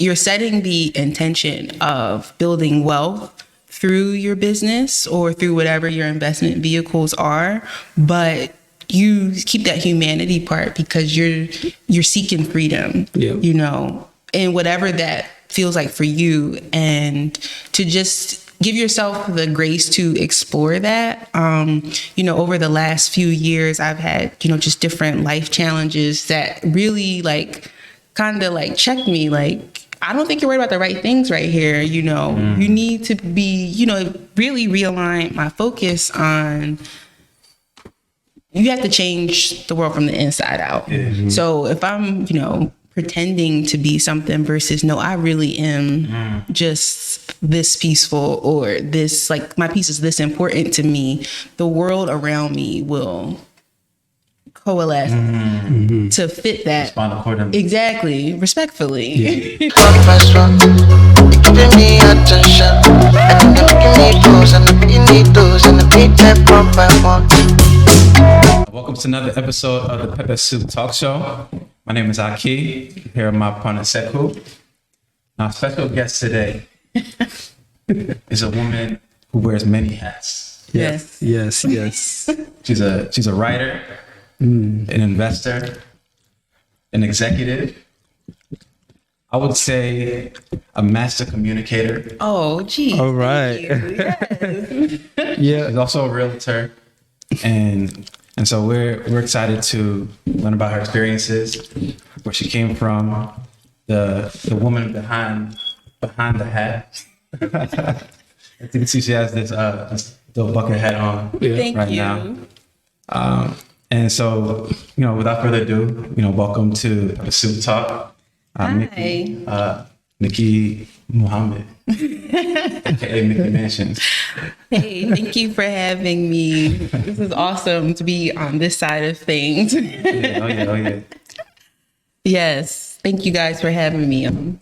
you're setting the intention of building wealth through your business or through whatever your investment vehicles are, but you keep that humanity part because you're seeking freedom, you know, and whatever that feels like for you, and to just give yourself the grace to explore that. You know, over the last few years, I've had, you know, just different life challenges that really like kind of like checked me. Like, I don't think you're worried about the right things right here. You know, you need to be, you know, really realign my focus on, you have to change the world from the inside out. So if I'm, you know, pretending to be something versus no, I really am just this peaceful, or this, like, my peace is this important to me, the world around me will coalesce to fit that. Respond accordingly. Exactly. Respectfully. Welcome to another episode of the Pepper Soup Talk Show. My name is Aki, here with my partner Sekou. Our special guest today is a woman who wears many hats. Yes. She's a writer, an investor, an executive. I would say a master communicator. Oh, geez. All right. Yes. She's also a realtor, and so we're excited to learn about her experiences, where she came from, the woman behind the hat. As you can see, she has this little bucket hat on right now. And so, you know, without further ado, you know, welcome to the Soup Talk. Mikia Muhammad, aka Mickey Mansions. Hey, thank you for having me. This is awesome to be on this side of things. Oh yeah. Yes, thank you guys for having me. I'm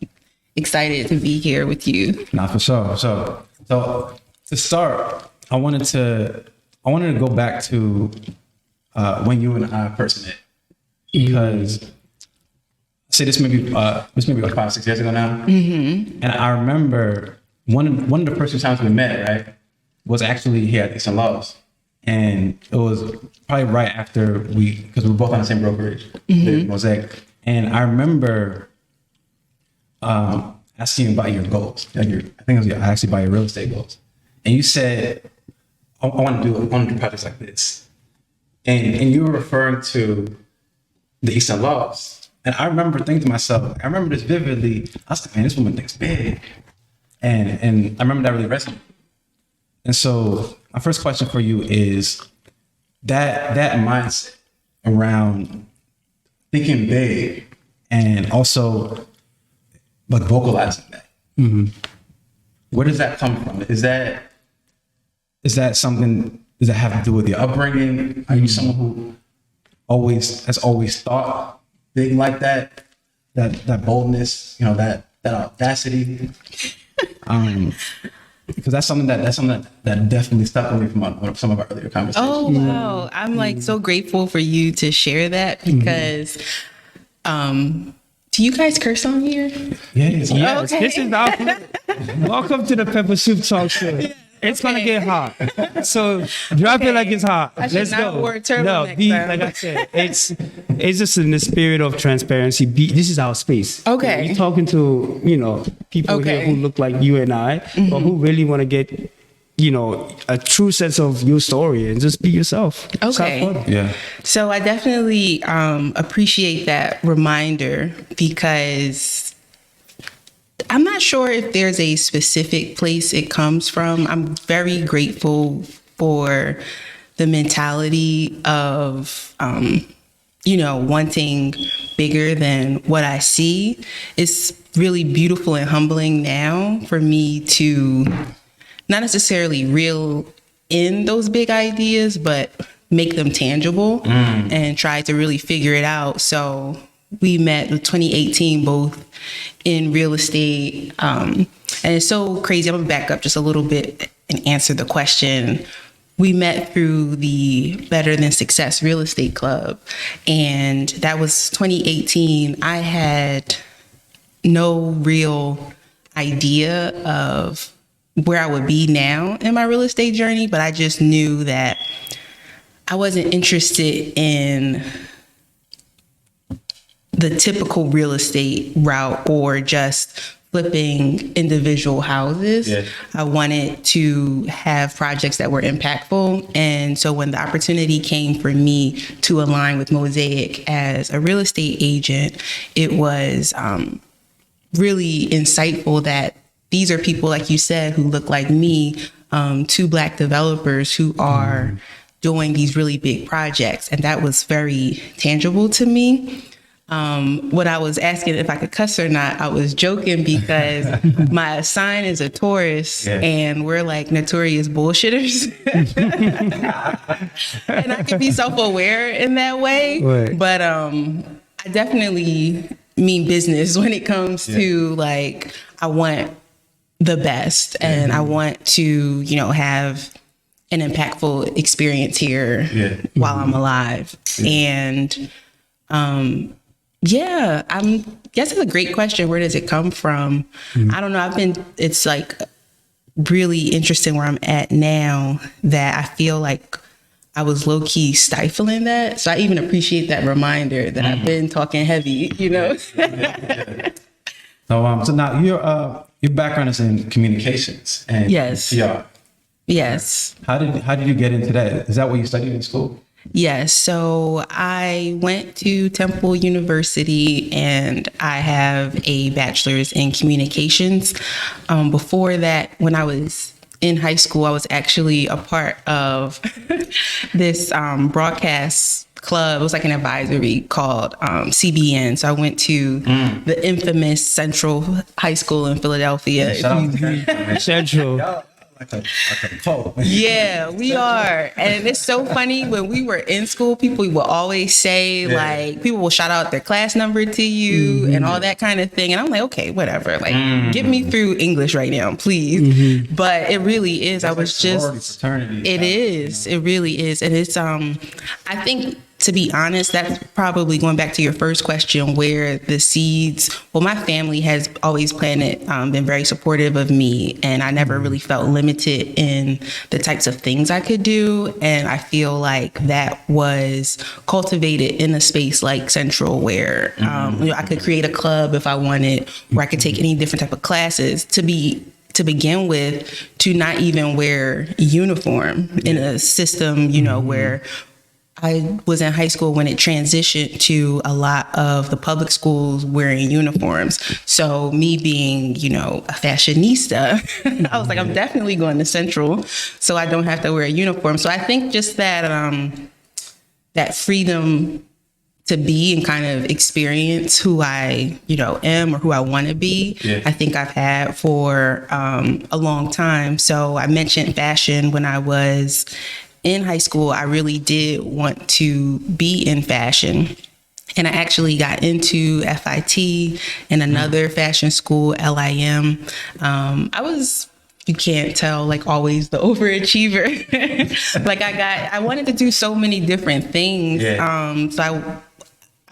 excited to be here with you. Nah, for sure. So to start, I wanted to go back to when you and I first met, because say this maybe like 5-6 years ago now, and I remember one of the first times we met, right, was actually here at Eastern Laws, and it was probably right after because we were both on the same brokerage, the Mosaic, and I remember asking you about your goals, like I think it was actually about your real estate goals, and you said, I want to do projects like this, and you were referring to the Eastern Laws. And I remember thinking to myself, I remember this vividly. I was like, man, this woman thinks big. And I remember that really resonated. And so my first question for you is that mindset around thinking big and also like vocalizing that. Where does that come from? Is that something, does that have to do with your upbringing? Are you someone who has always thought big like that boldness, you know, that audacity? Because that's something that definitely stuck with me from some of our earlier conversations. Oh, wow. I'm like so grateful for you to share that, because do you guys curse on here? Yes. Okay. This is welcome to the Pepper Soup Talk Show. It's gonna get hot, so drop it like it's hot. Let's go. Like I said, it's just in the spirit of transparency. This is our space. Okay, you're talking to, you know, people here who look like you and I, or who really want to get, you know, a true sense of your story, and just be yourself. Okay. Have fun. Yeah. So I definitely appreciate that reminder, because I'm not sure if there's a specific place it comes from. I'm very grateful for the mentality of, you know, wanting bigger than what I see. It's really beautiful and humbling now for me to not necessarily reel in those big ideas, but make them tangible and try to really figure it out. So we met in 2018, both in real estate. And it's so crazy. I'm gonna back up just a little bit and answer the question. We met through the Better Than Success Real Estate Club. And that was 2018. I had no real idea of where I would be now in my real estate journey, but I just knew that I wasn't interested in the typical real estate route or just flipping individual houses. Yeah. I wanted to have projects that were impactful. And so when the opportunity came for me to align with Mosaic as a real estate agent, it was really insightful that these are people, like you said, who look like me, two Black developers who are doing these really big projects. And that was very tangible to me. When I was asking if I could cuss or not, I was joking because my sign is a Taurus, and we're like notorious bullshitters. And I can be self-aware in that way. Right. But I definitely mean business when it comes to like, I want the best and I want to, have an impactful experience here while I'm alive. And I guess it's a great question. Where does it come from? I don't know. It's like really interesting where I'm at now that I feel like I was low key stifling that. So I even appreciate that reminder that I've been talking heavy, So now your background is in communications and yes. PR. Yes. How did you get into that? Is that what you studied in school? Yes. So I went to Temple University and I have a bachelor's in communications. Before that, when I was in high school, I was actually a part of this broadcast club. It was like an advisory called CBN. So I went to the infamous Central High School in Philadelphia. Central. Like a pole. Yeah, we are. And it's so funny when we were in school, people will always say like, people will shout out their class number to you and all that kind of thing. And I'm like, okay, whatever. Like, get me through English right now, please. But it really is. I was just, it is. It really is. And it's, I think, to be honest, that's probably going back to your first question, where the seeds, well, my family has always planted, been very supportive of me, and I never really felt limited in the types of things I could do. And I feel like that was cultivated in a space like Central where I could create a club if I wanted, where I could take any different type of classes to begin with, to not even wear uniform in a system, where I was in high school when it transitioned to a lot of the public schools wearing uniforms. So me being, a fashionista, I was like, I'm definitely going to Central so I don't have to wear a uniform. So I think just that, that freedom to be and kind of experience who I, am or who I want to be, I think I've had for a long time. So I mentioned fashion when I was in high school. I really did want to be in fashion. And I actually got into FIT and another fashion school, LIM. I was, you can't tell, like always the overachiever. Like I wanted to do so many different things. So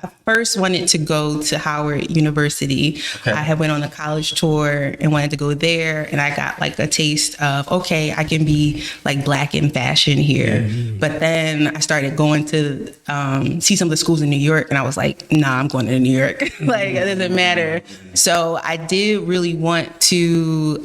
I first wanted to go to Howard University. Okay. I had went on a college tour and wanted to go there, and I got like a taste of, okay, I can be like Black in fashion here. But then I started going to see some of the schools in New York, and I was like, nah, I'm going to New York. Like, it doesn't matter. So I did really want to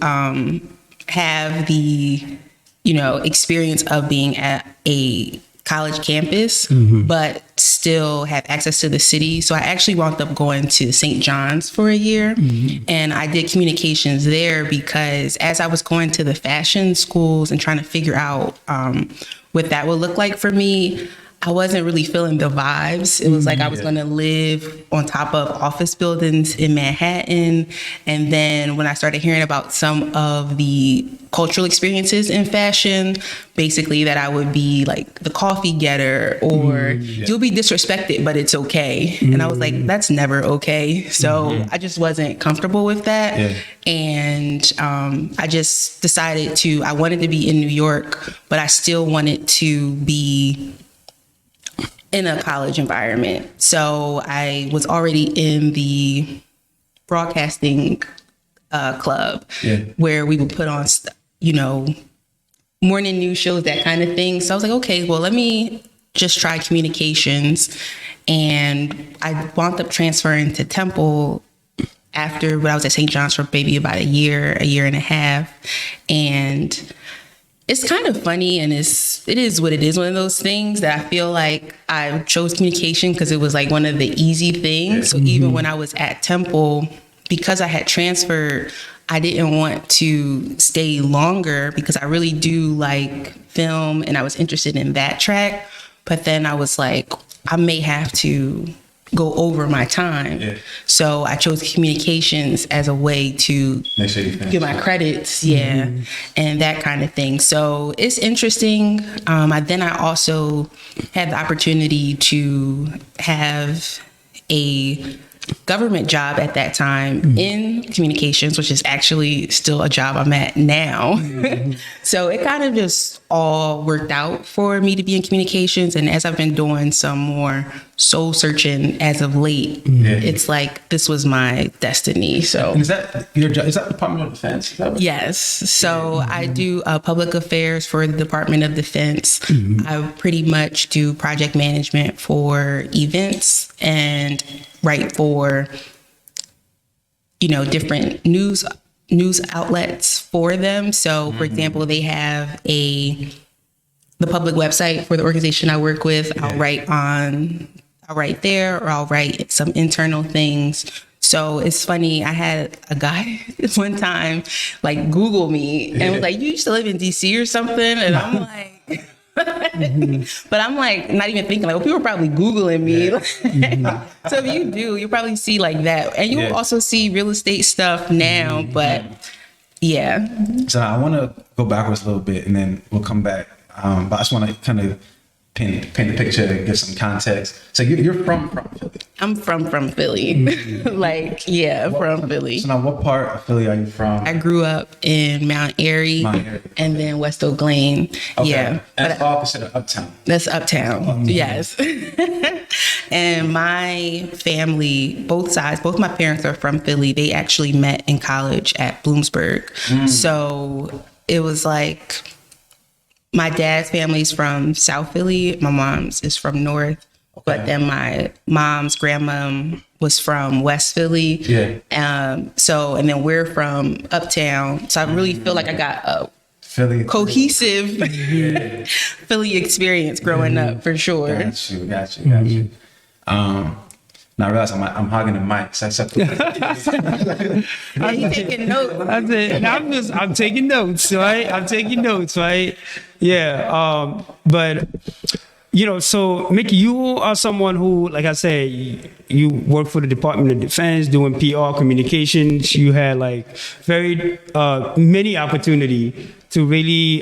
have the, experience of being at a college campus, but still have access to the city. So I actually wound up going to St. John's for a year, and I did communications there because as I was going to the fashion schools and trying to figure out what that would look like for me, I wasn't really feeling the vibes. It was like I was going to live on top of office buildings in Manhattan. And then when I started hearing about some of the cultural experiences in fashion, basically that I would be like the coffee getter or you'll be disrespected, but it's okay. And I was like, that's never okay. So I just wasn't comfortable with that. And I just decided I wanted to be in New York, but I still wanted to be in a college environment. So I was already in the broadcasting club where we would put on, morning news shows, that kind of thing. So I was like, okay, well, let me just try communications. And I wound up transferring to Temple after when I was at St. John's for maybe about a year and a half. And it's kind of funny, and it is what it is, one of those things that I feel like I chose communication because it was like one of the easy things. So even when I was at Temple, because I had transferred, I didn't want to stay longer because I really do like film and I was interested in that track. But then I was like, I may have to go over my time. Yeah. So I chose communications as a way to get my credits. Yeah. And that kind of thing. So it's interesting. I also had the opportunity to have a government job at that time in communications, which is actually still a job I'm at now. So it kind of just all worked out for me to be in communications. And as I've been doing some more soul searching as of late, it's like this was my destiny. So and is that your job? Is that Department of Defense? Yes. So I do public affairs for the Department of Defense. I pretty much do project management for events and write for, different news outlets for them. So, for example, they have the public website for the organization I work with. I'll write there, or I'll write some internal things. So it's funny. I had a guy one time like Google me and was like, "You used to live in DC or something?" And I'm like. But I'm like not even thinking like, well, people are probably Googling me. So if you do, you'll probably see like that, and you'll also see real estate stuff now. But yeah. So I want to go backwards a little bit, and then we'll come back. But I just want to kind of paint the picture and give some context. So you're from Philly. I'm from Philly. From Philly. So now what part of Philly are you from? I grew up in Mount Airy. And then West Oak Lane. Okay. Yeah. That's all considered uptown. That's uptown. Yes. And my family, both my parents are from Philly. They actually met in college at Bloomsburg. So it was like, my dad's family's from South Philly. My mom's is from North. Okay. But then my mom's grandma was from West Philly. Yeah. And then we're from Uptown. So I really feel like I got a Philly cohesive Philly experience growing up, for sure. Got you. Now I realize I'm hogging the mic. So he's taking notes. I'm taking notes, right? Yeah. But so Mickey, you are someone who, like I said, you work for the Department of Defense doing PR communications. You had like very many opportunity to really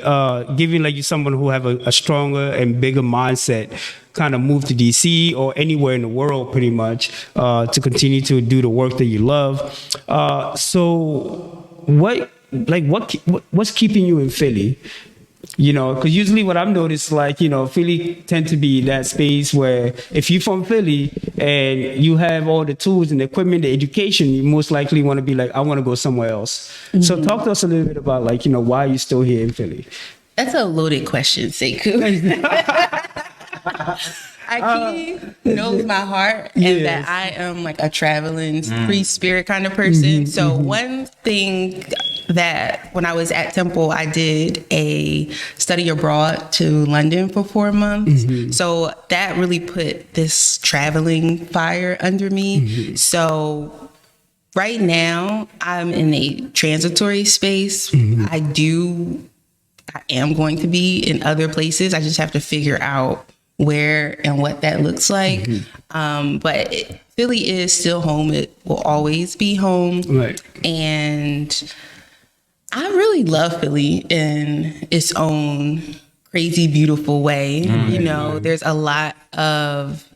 give you like you someone who have a stronger and bigger mindset, kind of move to DC or anywhere in the world pretty much to continue to do the work that you love. So what's keeping you in Philly? Because usually what I've noticed, like, Philly tend to be that space where if you're from Philly and you have all the tools and the equipment, the education, you most likely want to be like, I want to go somewhere else. So talk to us a little bit about like, why you're still here in Philly. That's a loaded question, Sekou. Aki knows my heart and that I am like a traveling free spirit kind of person. So one thing that when I was at Temple, I did a study abroad to London for 4 months. So that really put this traveling fire under me. So right now I'm in a transitory space. I am going to be in other places. I just have to figure out where and what that looks like. But Philly is still home. It will always be home. Right. And I really love Philly in its own crazy, beautiful way. There's a lot of,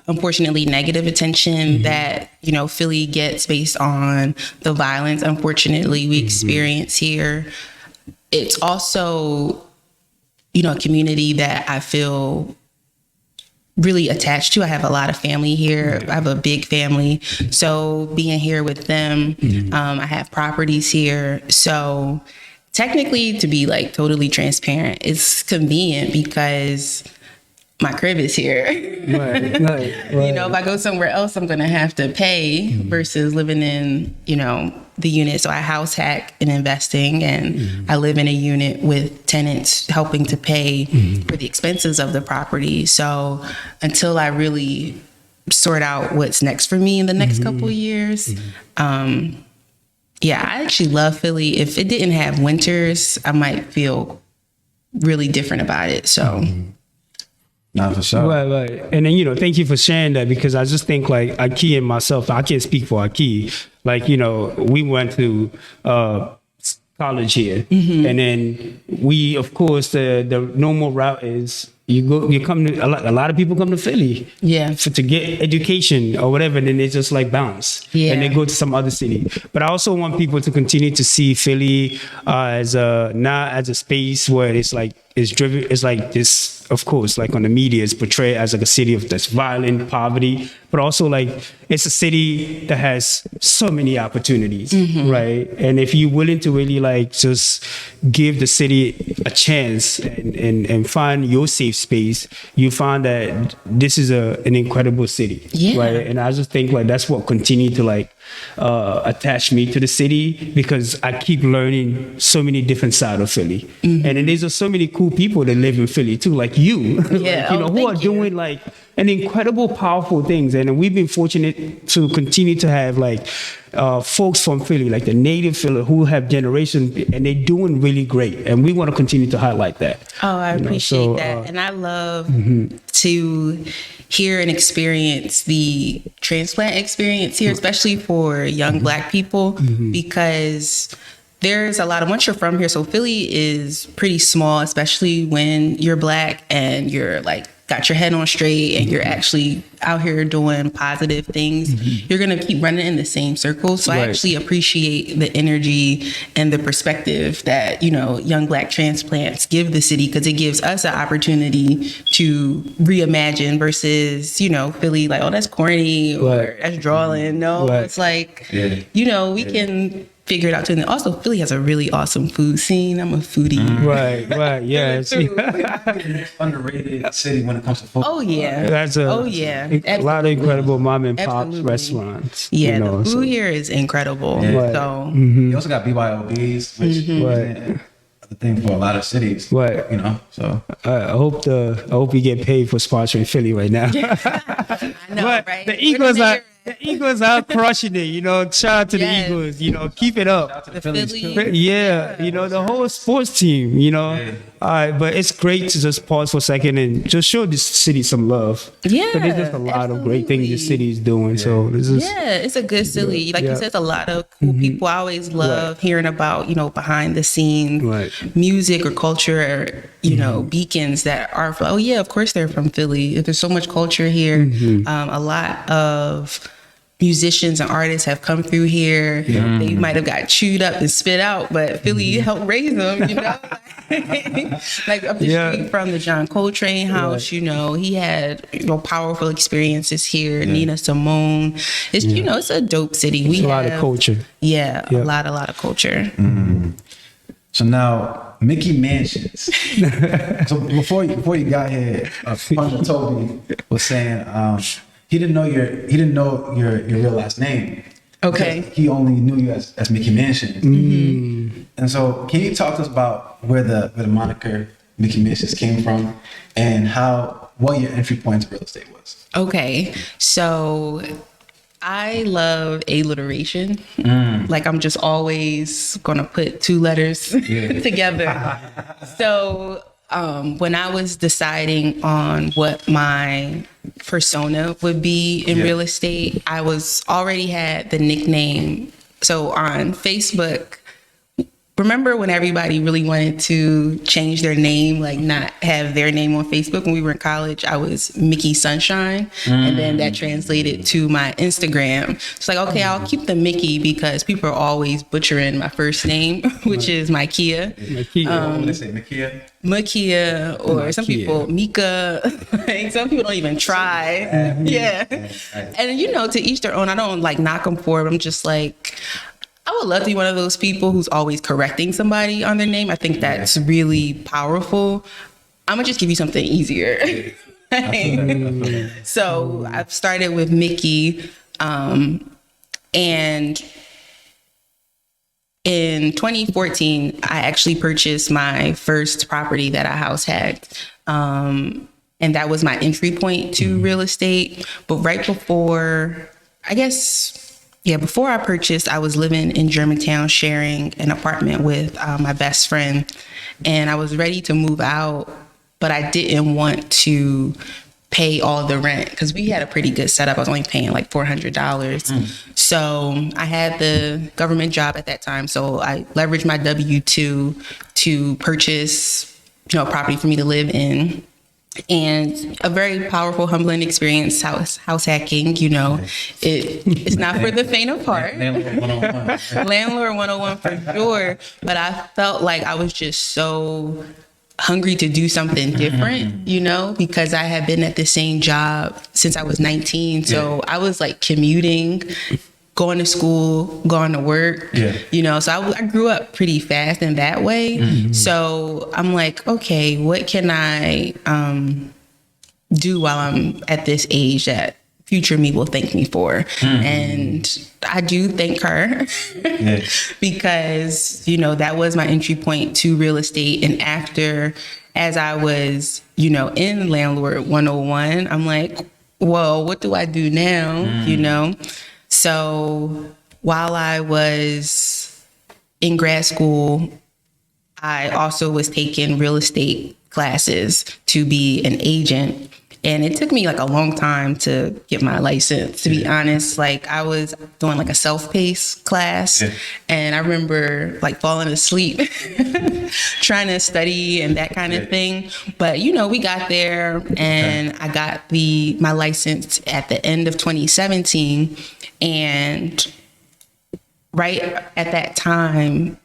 unfortunately, negative attention that, Philly gets based on the violence, unfortunately, we experience here. It's also, a community that I feel really attached to. I have a lot of family here. I have a big family. So being here with them, I have properties here. So technically, to be like totally transparent, it's convenient because my crib is here. Right. You know, if I go somewhere else, I'm going to have to pay versus living in, you know, the unit. So I house hack in investing, and I live in a unit with tenants helping to pay for the expenses of the property. So until I really sort out what's next for me in the next couple of years, yeah, I actually love Philly. If it didn't have winters, I might feel really different about it. So. Not for sure. Right. And then, you know, thank you for sharing that, because I just think like Aki and myself, I can't speak for Aki. Like, you know, we went to college here, and then we, of course, the normal route is you come to a lot of people come to Philly, to get education or whatever, and then they just like bounce, and they go to some other city. But I also want people to continue to see Philly as not as a space where it's like it's driven. It's like this. Of course, like on the media, it's portrayed as like a city of that's violent, poverty, but also like it's a city that has so many opportunities, right? And if you're willing to really like just give the city a chance and find your safe space, you find that this is an incredible city, right? And I just think like that's what continue to like attach me to the city, because I keep learning so many different sides of Philly, and then there's just so many cool people that live in Philly too, like you, like, you know, who are doing like an incredible, powerful things. And we've been fortunate to continue to have like folks from Philly, like the native Philly, who have generations, and they're doing really great. And we want to continue to highlight that. Oh, I appreciate that. And I love to hear and experience the transplant experience here, especially for young Black people, because there's a lot of, once you're from here, so Philly is pretty small, especially when you're Black and you're like got your head on straight and you're actually out here doing positive things, you're going to keep running in the same circles. So I actually appreciate the energy and the perspective that, you know, young Black transplants give the city, because it gives us an opportunity to reimagine versus, you know, Philly like, oh, that's corny or that's drawing. No, it's like, you know, we can figure it out too. And also, Philly has a really awesome food scene. I'm a foodie. Right. Yeah. Underrated city when it comes to food. Oh yeah. That's a lot of incredible mom and pop restaurants. Yeah, you know, the food here is incredible. So you also got BYOBs, which is the thing for a lot of cities. You know, so I hope you get paid for sponsoring Philly right now. I know, but right? The Eagles are crushing it, you know. Shout out to the Eagles, you know, keep it up. The Phillies. You know, the whole sports team, you know. But it's great to just pause for a second and just show this city some love. Because there's just a lot of great things this city is doing. So this is it's a good city. Like you said, a lot of cool people. I always love hearing about, you know, behind the scenes music or culture, or, you know, beacons that are, oh yeah, of course they're from Philly. There's so much culture here. A lot of musicians and artists have come through here. They might have got chewed up and spit out, but Philly helped raise them, you know. Like up the street from the John Coltrane house, you know, he had, you know, powerful experiences here. Nina Simone. It's you know, it's a dope city. We have a lot of culture. A lot of culture. So now, Mickey Mansions. So before you got here, partner Toby was saying he didn't know your real last name. Okay. He only knew you as Mickey Mansions. And so, can you talk to us about where the moniker Mickey Mansions came from, and what your entry point to real estate was? Okay, so I love alliteration. Like I'm just always gonna put two letters together. So when I was deciding on what my persona would be in real estate, I already had the nickname. So on Facebook, remember when everybody really wanted to change their name, like not have their name on Facebook? When we were in college, I was Mickey Sunshine. And then that translated to my Instagram. It's like, okay, I'll keep the Mickey because people are always butchering my first name, which is Mikia. What they say, Mikia? Mikia, or Mikia. some people, Mika. Like, some people don't even try. Yeah. And, you know, to each their own. I don't like knock them for it. I'm just like, I would love to be one of those people who's always correcting somebody on their name. I think that's really powerful. I'm gonna just give you something easier. So I've started with Mickey, and in 2014, I actually purchased my first property that I house hacked. And that was my entry point to real estate. But right before, before I purchased, I was living in Germantown, sharing an apartment with my best friend. And I was ready to move out, but I didn't want to pay all the rent because we had a pretty good setup. I was only paying like $400. So I had the government job at that time. So I leveraged my W-2 to purchase, a property for me to live in. And a very powerful, humbling experience, house hacking, it's not for the faint of heart. Landlord 101. Landlord 101 for sure. But I felt like I was just so hungry to do something different, because I had been at the same job since I was 19. So I was like commuting, going to school, going to work, so I grew up pretty fast in that way. So I'm like, okay, what can I do while I'm at this age that future me will thank me for? And I do thank her because, that was my entry point to real estate. And as I was, in Landlord 101, I'm like, well, what do I do now? So while I was in grad school, I also was taking real estate classes to be an agent. And it took me like a long time to get my license, to be honest. Like I was doing like a self-paced class and I remember like falling asleep trying to study and that kind of thing. But, we got there and I got my license at the end of 2017. And right at that time,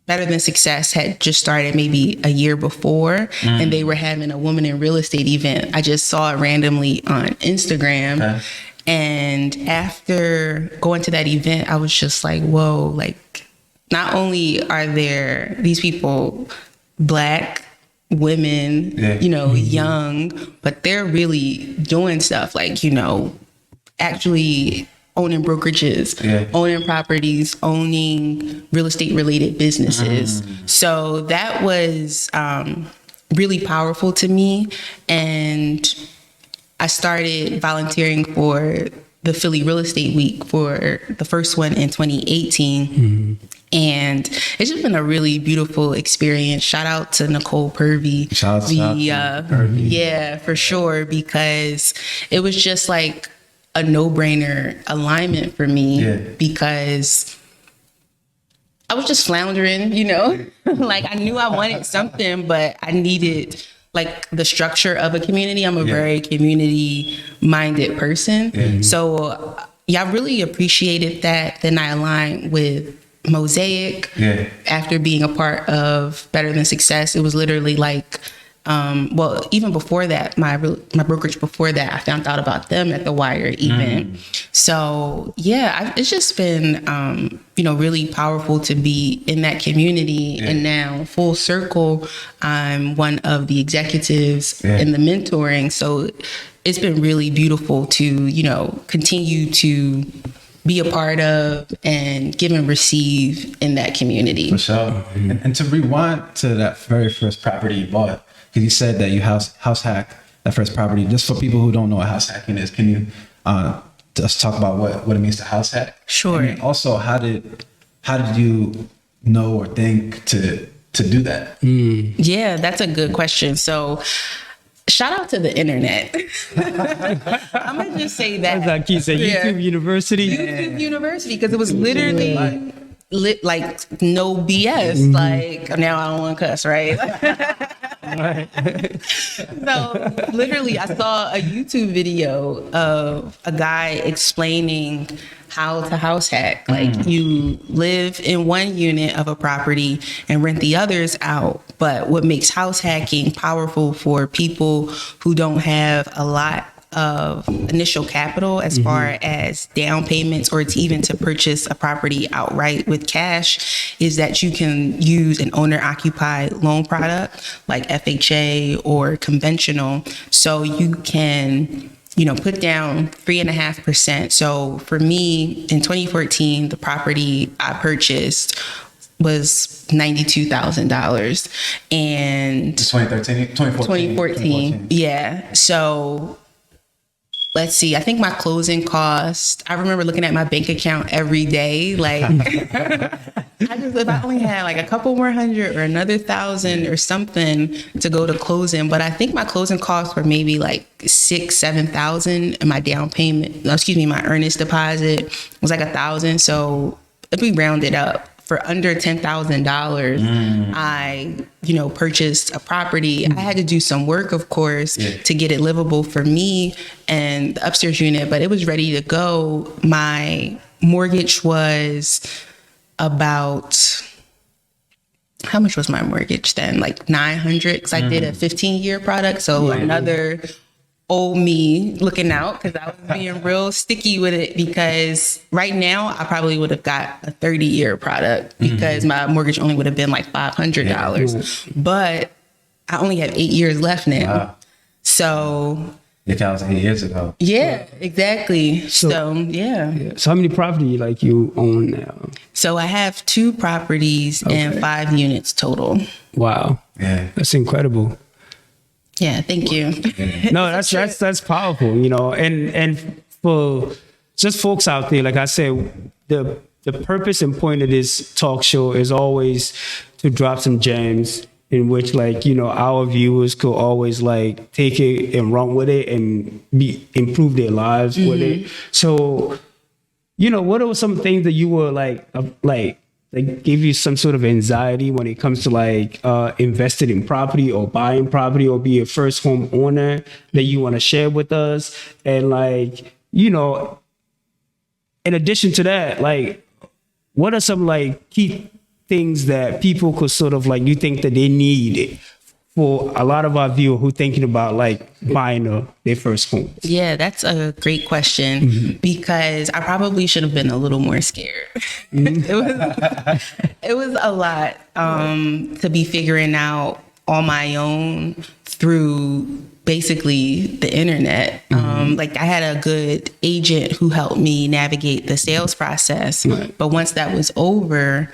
Better Than Success had just started maybe a year before, and they were having a woman in real estate event. I just saw it randomly on Instagram. And after going to that event, I was just like, whoa, like not only are there these people, Black women, young, but they're really doing stuff like, actually owning brokerages, owning properties, owning real estate related businesses. So that was really powerful to me. And I started volunteering for the Philly Real Estate Week for the first one in 2018. And it's just been a really beautiful experience. Shout out to Nicole Purvey. Yeah, for sure, because it was just like a no-brainer alignment for me because I was just floundering, like I knew I wanted something, but I needed like the structure of a community. I'm a very community-minded person. So I really appreciated that. Then I aligned with Mosaic after being a part of Better Than Success. It was literally like, even before that, my brokerage before that, I found out about them at the Wire event. So it's just been, really powerful to be in that community. And now full circle, I'm one of the executives in the mentoring. So it's been really beautiful to, continue to be a part of and give and receive in that community. For sure. And to rewind to that very first property you bought, because you said that you house hacked that first property. Just for people who don't know what house hacking is, can you just talk about what it means to house hack? Sure. And also, how did you know or think to do that? Yeah, that's a good question. So shout out to the internet. I'm gonna just say that. As I keep saying, YouTube University. YouTube University, because it was literally like no BS. Like now I don't want to cuss, right? So literally I saw a YouTube video of a guy explaining how to house hack. Like you live in one unit of a property and rent the others out. But what makes house hacking powerful for people who don't have a lot of initial capital as far as down payments or to purchase a property outright with cash is that you can use an owner occupied loan product like FHA or conventional. So you can, put down 3.5%. So for me in 2014, the property I purchased was $92,000 and 2014. Yeah. So let's see, I think my closing cost, I remember looking at my bank account every day. Like, if I only had like a couple more hundred or another 1,000 or something to go to closing, but I think my closing costs were maybe like 6,000-7,000 and my down payment, my earnest deposit was like 1,000. So if we round it up, for under $10,000, I, purchased a property. I had to do some work, of course, to get it livable for me and the upstairs unit, but it was ready to go. My mortgage was about, how much was my mortgage then? Like $900, because I did a 15-year product. So another old me looking out, because I was being real sticky with it, because right now I probably would have got a 30-year product because my mortgage only would have been like $500. But I only have 8 years left now. Wow. So if that was 8 years ago. Yeah, exactly. So yeah. So how many property like you own now? So I have 2 properties and 5 units total. Wow. Yeah. That's incredible. Yeah, thank you. No, that's powerful, and for just folks out there, like I said, the purpose and point of this talk show is always to drop some gems in which, like, our viewers could always like take it and run with it and improve their lives with it. So, what are some things that you were like give you some sort of anxiety when it comes to like investing in property or buying property or be a first home owner that you want to share with us? And like, in addition to that, like, what are some like key things that people could sort of like, you think that they need for a lot of our viewers who thinking about like buying their first home? Yeah, that's a great question, because I probably should have been a little more scared. It was a lot to be figuring out on my own through basically the internet. Like I had a good agent who helped me navigate the sales process, but once that was over,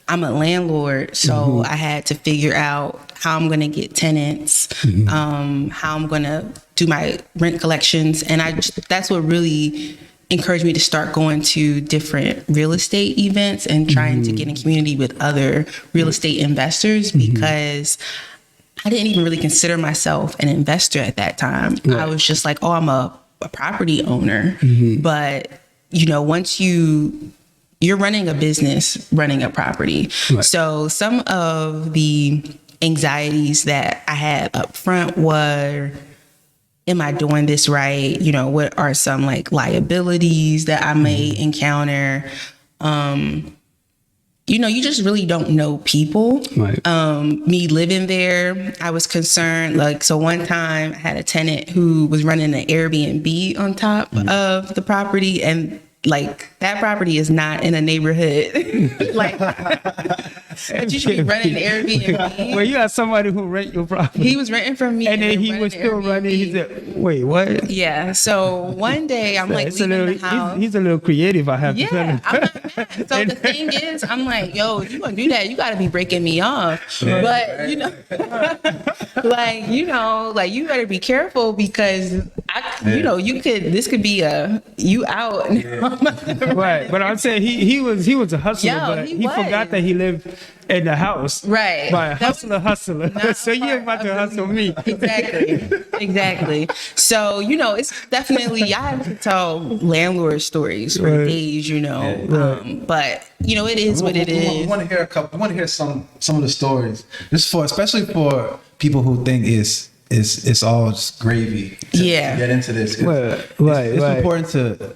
I'm a landlord, so I had to figure out how I'm going to get tenants, how I'm going to do my rent collections. And that's what really encouraged me to start going to different real estate events and trying to get in community with other real estate investors, because I didn't even really consider myself an investor at that time. I was just like, oh, I'm a property owner. But, once you're running a business, running a property. So some of the anxieties that I had up front were, am I doing this right? What are some like liabilities that I may encounter? You just really don't know people. Me living there, I was concerned. Like, so one time I had a tenant who was running an Airbnb on top of the property, and like that property is not in a neighborhood. Like, you should be running an Airbnb. Well, you had somebody who rent your property. He was renting from me, and then he was still running. He said, "Wait, what?" Yeah. So one day I'm like leaving the house. He's a little creative, I have to tell him. I'm not mad. So the thing is, I'm like, yo, if you gonna do that, you got to be breaking me off. But like you better be careful, because this could be you out. Right, but I'm saying he was a hustler, but he forgot that he lived in the house. Right. By a hustler. So you're about to hustle me. Exactly. So, it's definitely, I have to tell landlord stories for days, but, it is what it is. We want to hear we want to hear some of the stories. Especially for people who think it's all just gravy to get into this. It's important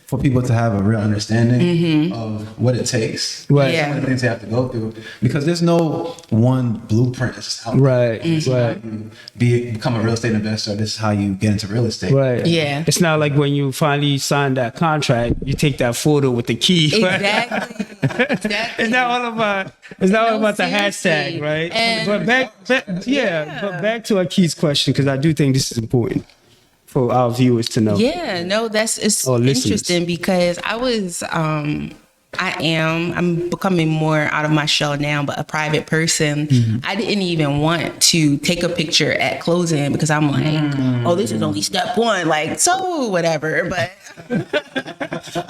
for people to have a real understanding of what it takes, some of the things they have to go through, because there's no one blueprint that's just out there. This is how you become a real estate investor. This is how you get into real estate. Yeah. It's not like when you finally sign that contract, you take that photo with the key. Exactly. It's not all about the hashtag, right? But back to Keith's question, because I do think this is important for our viewers to know. Yeah, no, it's interesting because I'm becoming more out of my shell now, but a private person. I didn't even want to take a picture at closing because I'm like, oh, this is only step one. Like, so whatever, but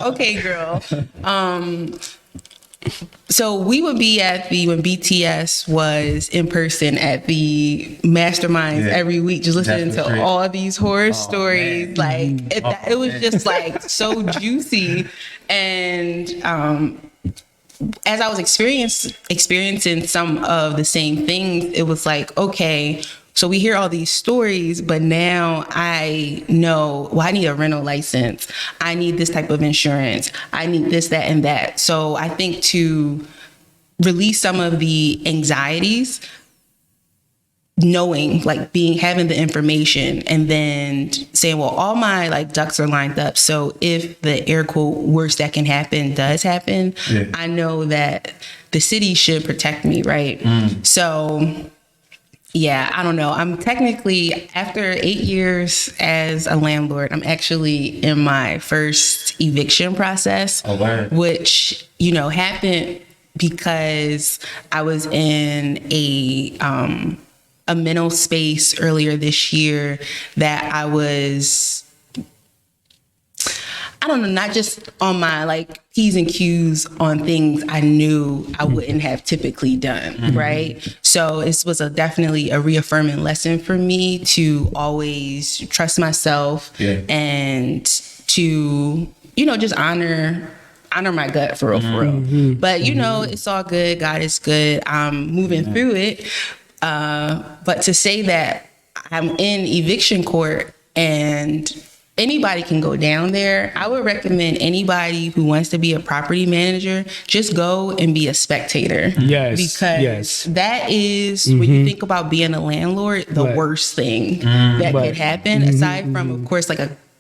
okay, girl. So we would be when BTS was in person at the masterminds every week, just listening to all these horror stories. Man. Like it was just like so juicy. And as I was experiencing some of the same things, it was like, okay, so we hear all these stories, but now I know, I need a rental license. I need this type of insurance. I need this, that, and that. So I think to release some of the anxieties, knowing, having the information, and then saying, well, all my ducks are lined up. So if the air quote worst that can happen does happen, I know that the city should protect me, right? So yeah, I don't know. I'm technically, after 8 years as a landlord, I'm actually in my first eviction process, which, happened because I was in a mental space earlier this year that I was, I don't know, not just on my P's and Q's on things I knew I wouldn't have typically done, right? So this was definitely a reaffirming lesson for me to always trust myself and to, just honor my gut for real. But, it's all good. God is good. I'm moving through it. But to say that I'm in eviction court and anybody can go down there, I would recommend anybody who wants to be a property manager, just go and be a spectator. Yes. Because that is, when you think about being a landlord, the worst thing that could happen, aside from, of course,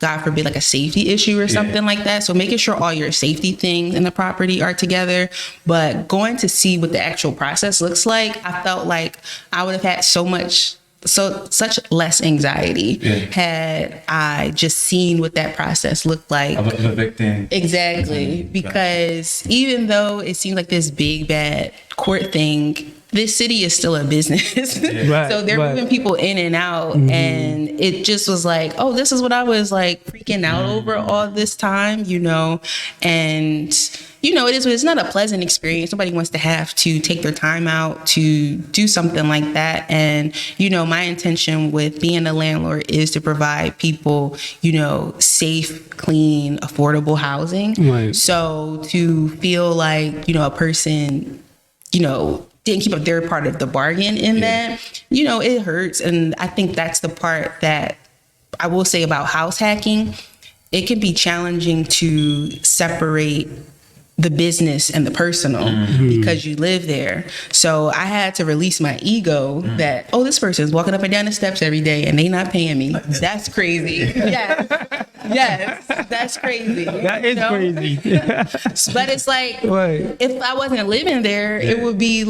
God forbid, a safety issue or something like that. So making sure all your safety things in the property are together, but going to see what the actual process looks like, I felt like I would have had such less anxiety had I just seen what that process looked like. Of evicting. Exactly. Because even though it seems like this big bad court thing, this city is still a business. So they're moving people in and out. And it just was like, oh, this is what I was freaking out over all this time, and it's not a pleasant experience. Nobody wants to have to take their time out to do something like that. And, my intention with being a landlord is to provide people, safe, clean, affordable housing. So to feel like, a person, didn't keep up their part of the bargain in that, it hurts. And I think that's the part that I will say about house hacking. It can be challenging to separate the business and the personal because you live there. So I had to release my ego that, this person's walking up and down the steps every day and they not paying me. That's crazy. Yes, that's crazy. That is crazy. But it's if I wasn't living there, it would be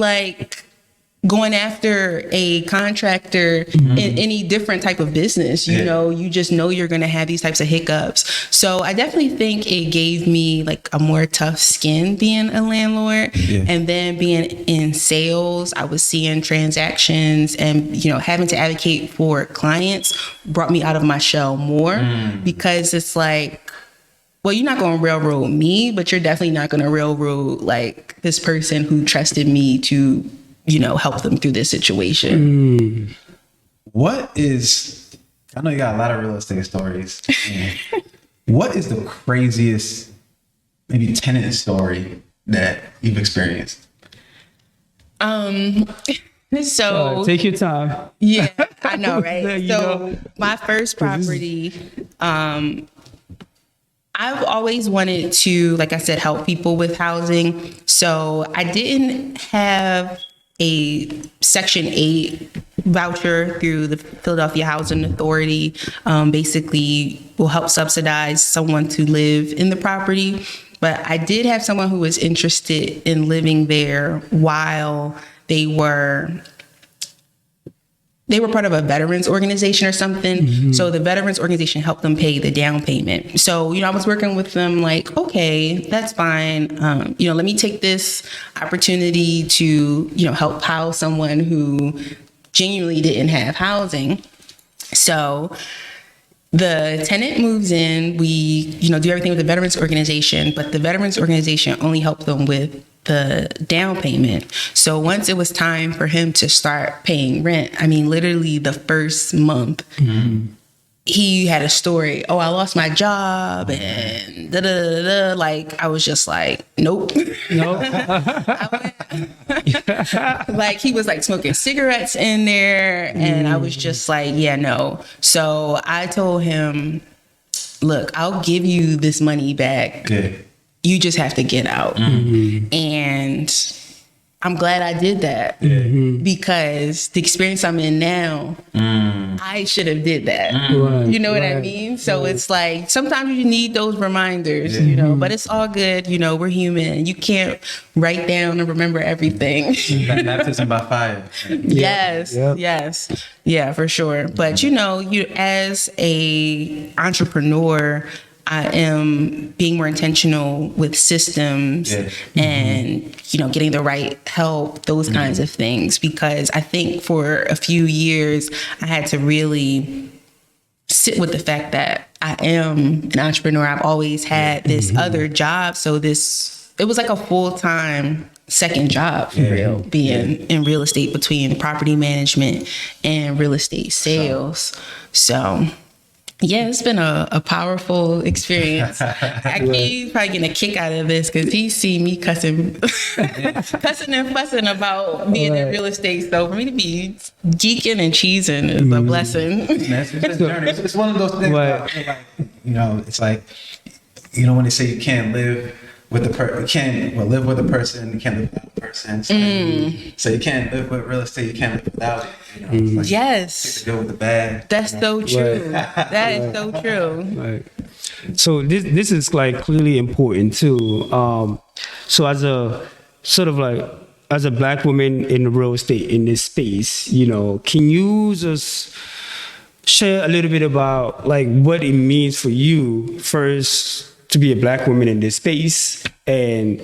going after a contractor in any different type of business. You just know you're going to have these types of hiccups. So I definitely think it gave me a more tough skin being a landlord. And then being in sales, I was seeing transactions and, having to advocate for clients brought me out of my shell more because it's well, you're not going to railroad me, but you're definitely not going to railroad like this person who trusted me to, help them through this situation. I know you got a lot of real estate stories. What is the craziest, maybe tenant story that you've experienced? So take your time. Yeah, I know, right? So my first property, I've always wanted to, like I said, help people with housing. So I didn't have a Section 8 voucher through the Philadelphia Housing Authority. Basically will help subsidize someone to live in the property. But I did have someone who was interested in living there while they were part of a veterans organization or something. Mm-hmm. So the veterans organization helped them pay the down payment. So, I was working with them like, okay, that's fine. Let me take this opportunity to, help house someone who genuinely didn't have housing. So the tenant moves in, we, do everything with the veterans organization, but the veterans organization only helped them with the down payment. So once it was time for him to start paying rent, literally the first month, he had a story. Oh, I lost my job and da da da da. Like I was just like, nope. Like he was like smoking cigarettes in there, and I was just like, yeah, no. So I told him, look, I'll give you this money back. Good. You just have to get out. Mm-hmm. And I'm glad I did that because the experience I'm in now, I should have did that. Right, you know what I mean? So it's like, sometimes you need those reminders, but it's all good. We're human. You can't write down and remember everything. Baptism by fire. Yes. Yeah, for sure. But you as a entrepreneur, I am being more intentional with systems and, getting the right help, those kinds of things, because I think for a few years, I had to really sit with the fact that I am an entrepreneur. I've always had this other job. So it was like a full-time second job for real, being in real estate between property management and real estate sales. So yeah, it's been a powerful experience. He's probably getting a kick out of this because he see me cussing and fussing about being in real estate. So for me to be geeking and cheesing is a blessing. It's a journey. It's one of those things. It's like, when they say you can't live with the person, you can't live with a person, you can't live without a person. So you can't live with real estate, you can't live without it. It's like, yes. take the good with the bad. That's so true. That is so true. Right. So this is like clearly important too. So as a as a Black woman in real estate in this space, can you just share a little bit about like what it means for you first to be a Black woman in this space, and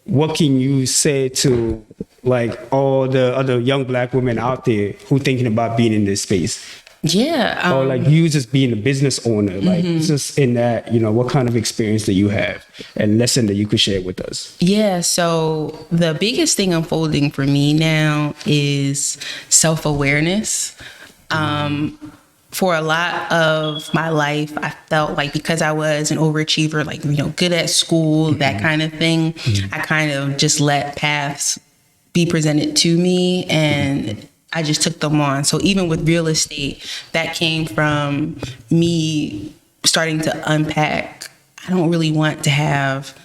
what can you say to like all the other young Black women out there who thinking about being in this space? Yeah. Or like you just being a business owner, like just in that, what kind of experience that you have and lesson that you could share with us? Yeah. So the biggest thing unfolding for me now is self-awareness. For a lot of my life, I felt like because I was an overachiever, like, good at school, that kind of thing, I kind of just let paths be presented to me and I just took them on. So even with real estate, that came from me starting to unpack. I don't really want to have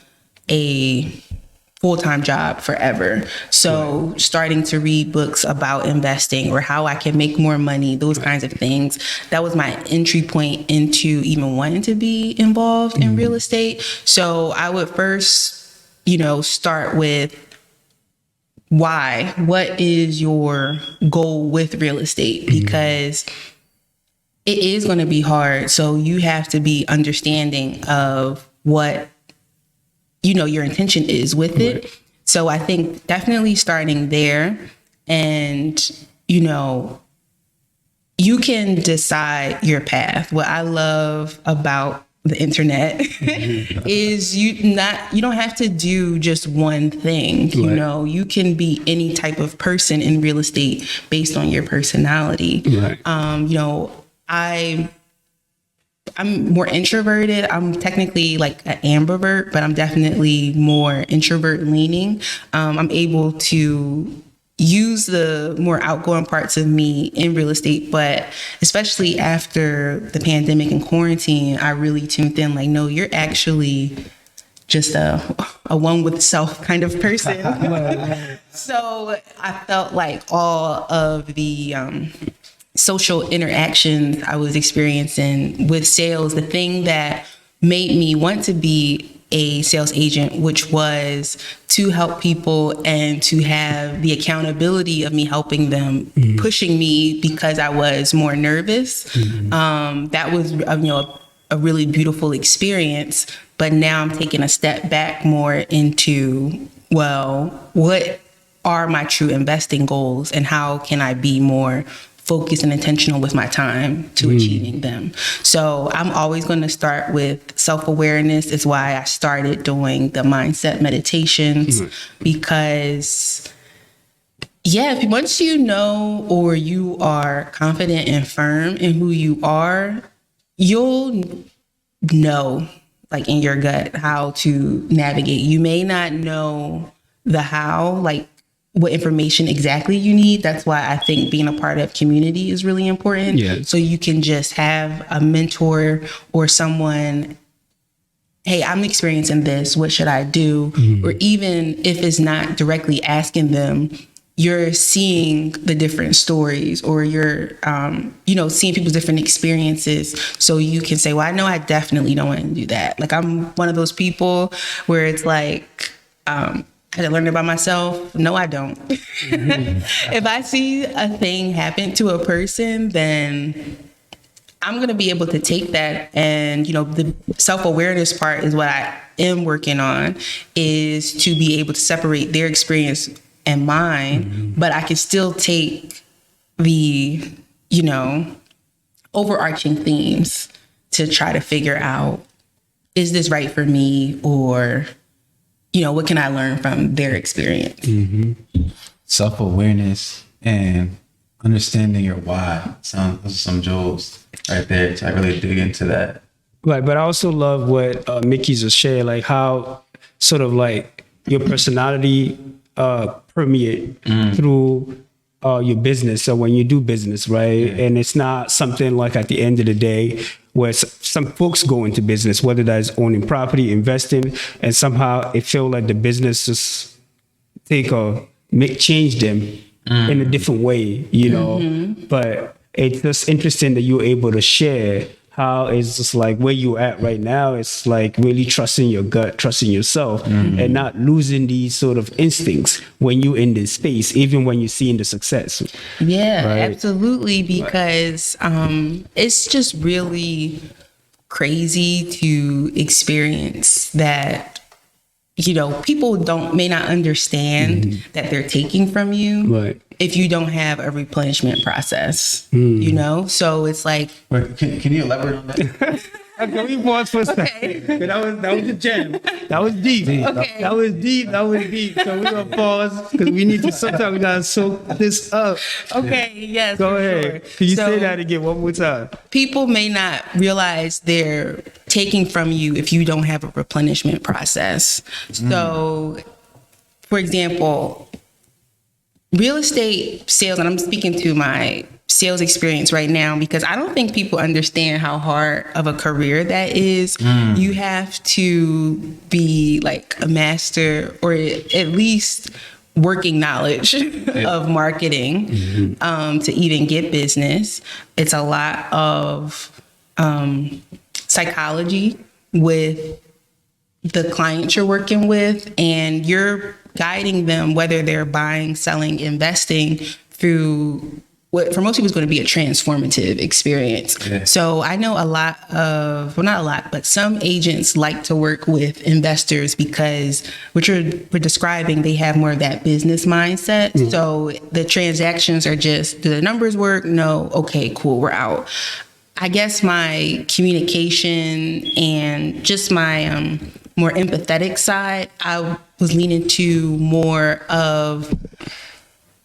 a full-time job forever. So starting to read books about investing or how I can make more money, those kinds of things. That was my entry point into even wanting to be involved in real estate. So I would first, start with why. What is your goal with real estate? Because it is going to be hard. So you have to be understanding of what your intention is with it. So I think definitely starting there, and, you can decide your path. What I love about the internet is you don't have to do just one thing. You know, you can be any type of person in real estate based on your personality. You know, I'm more introverted. I'm technically like an ambivert, but I'm definitely more introvert leaning. I'm able to use the more outgoing parts of me in real estate, but especially after the pandemic and quarantine, I really tuned in like, no, you're actually just a one with self kind of person. So I felt like all of the social interactions I was experiencing with sales, the thing that made me want to be a sales agent, which was to help people and to have the accountability of me helping them, pushing me because I was more nervous. That was, you know, a really beautiful experience. But now I'm taking a step back more into, well, what are my true investing goals and how can I be more focused and intentional with my time to achieving them. So I'm always going to start with self-awareness. Is why I started doing the mindset meditations, because once you know, or you are confident and firm in who you are, you'll know, like in your gut, how to navigate. You may not know the how, like what information exactly you need. That's why I think being a part of community is really important. So you can just have a mentor or someone, hey, I'm experiencing this, what should I do? Or even if it's not directly asking them, you're seeing the different stories, or you're, you know, seeing people's different experiences. So you can say, well, I know I definitely don't want to do that. Like I'm one of those people where it's like, I had to learn it by myself. No, I don't. If I see a thing happen to a person, then I'm going to be able to take that. And, you know, the self-awareness part is what I am working on, is to be able to separate their experience and mine, but I can still take the, you know, overarching themes to try to figure out, is this right for me? Or, you know, what can I learn from their experience? Self-awareness and understanding your why. Those are some jewels right there. So I really dig into that. Right, but I also love what Mickey just shared, like how sort of like your personality permeate through your business. So when you do business, right, and it's not something like at the end of the day where some folks go into business, whether that's owning property, investing, and somehow it feel like the business just change them in a different way, you know. But it's just interesting that you're able to share how it's just like where you're at right now. It's like really trusting your gut, trusting yourself, and not losing these sort of instincts when you're in this space, even when you're seeing the success. Yeah, right? Absolutely. Because it's just really crazy to experience that, you know, people may not understand that they're taking from you if you don't have a replenishment process, you know? So it's like... Wait, can you elaborate on that? Can we pause for a second? That was a gem. That was deep. Okay. That was deep. So we're going to pause because we need to, sometimes we got to soak this up. Okay, yes. Go ahead. Sure. Can you say that again one more time? People may not realize they're taking from you if you don't have a replenishment process. So, for example, real estate sales, and I'm speaking to my sales experience right now, because I don't think people understand how hard of a career that is. You have to be like a master, or at least working knowledge of marketing to even get business. It's a lot of psychology with the clients you're working with, and you're guiding them, whether they're buying, selling, investing, through what for most people is going to be a transformative experience. So I know not a lot, but some agents like to work with investors because what we're describing, they have more of that business mindset. So the transactions are just, do the numbers work? No. Okay, cool. We're out. I guess my communication and just my more empathetic side, I was leaning to more of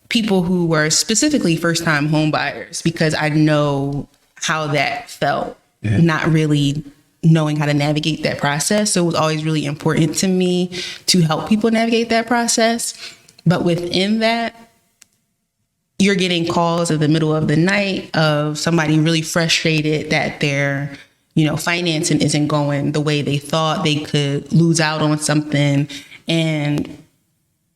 people who were specifically first-time home buyers, because I know how that felt, not really knowing how to navigate that process. So it was always really important to me to help people navigate that process. But within that, you're getting calls in the middle of the night of somebody really frustrated that their, financing isn't going the way they thought. They could lose out on something, and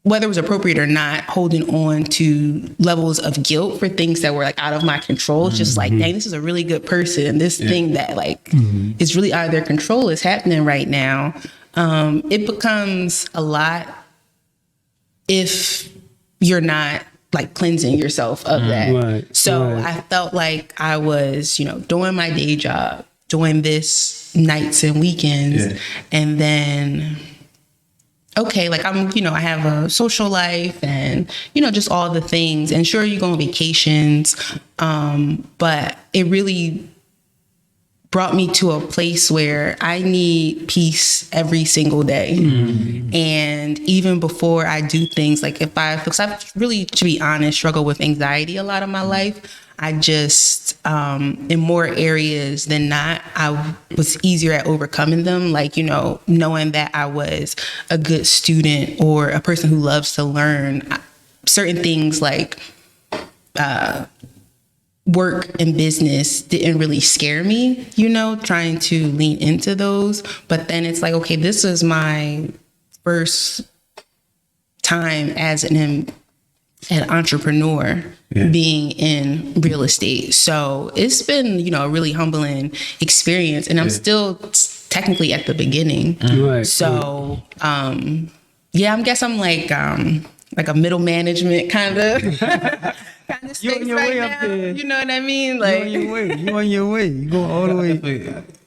whether it was appropriate or not, holding on to levels of guilt for things that were like out of my control. It's just like, dang, this is a really good person. This thing that is really out of their control is happening right now. It becomes a lot if you're not cleansing yourself of that. Right, so I felt like I was, doing my day job, doing this nights and weekends, and then okay, I have a social life and, just all the things. And sure, you go on vacations, but it really brought me to a place where I need peace every single day. And even before I do things, because I've really, to be honest, struggled with anxiety a lot of my life. I just, in more areas than not, I was easier at overcoming them. Knowing that I was a good student or a person who loves to learn, certain things work and business didn't really scare me, trying to lean into those. But then it's like, okay, this is my first time as an entrepreneur being in real estate. So it's been, a really humbling experience, and I'm still technically at the beginning. Right. So, I guess I'm like a middle management kind of space You on your right way now. up there. You know what I mean? You on your way. You go all the way.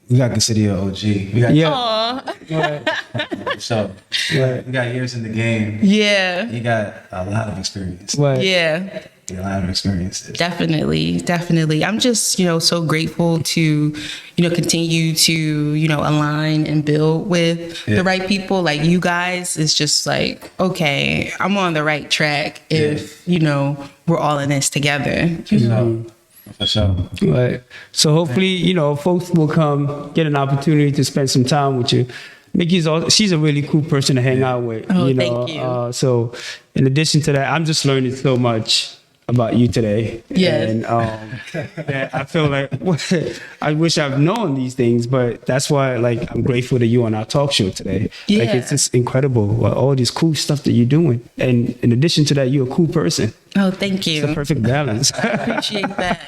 We got to consider you an OG. We got Right. so Right. we got years in the game. Yeah. You got a lot of experience. Right. Yeah. A lot of experiences. Definitely. I'm just, so grateful to, continue to, align and build with the right people. Like you guys, is just like, okay, I'm on the right track if, we're all in this together. For sure. Right. So hopefully, folks will come get an opportunity to spend some time with you. She's a really cool person to hang out with. Oh, thank you. So in addition to that, I'm just learning so much about you today. Yes. And I feel like I wish I've known these things, but that's why I'm grateful that you on our talk show today. Yeah. It's just incredible all this cool stuff that you're doing. And in addition to that, you're a cool person. Oh, thank you. It's a perfect balance. I appreciate that.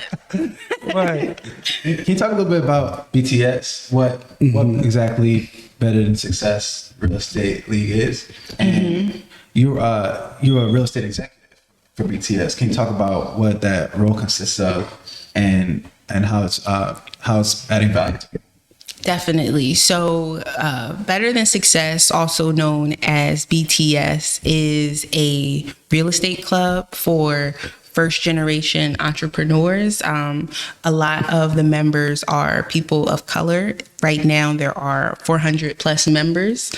Right. Can you talk a little bit about BTS? What exactly Better Than Success Real Estate League is? And you're a real estate executive for BTS. Can you talk about what that role consists of and how it's adding value to you? Definitely. So Better Than Success, also known as BTS, is a real estate club for first generation entrepreneurs. A lot of the members are people of color. Right now, there are 400 plus members.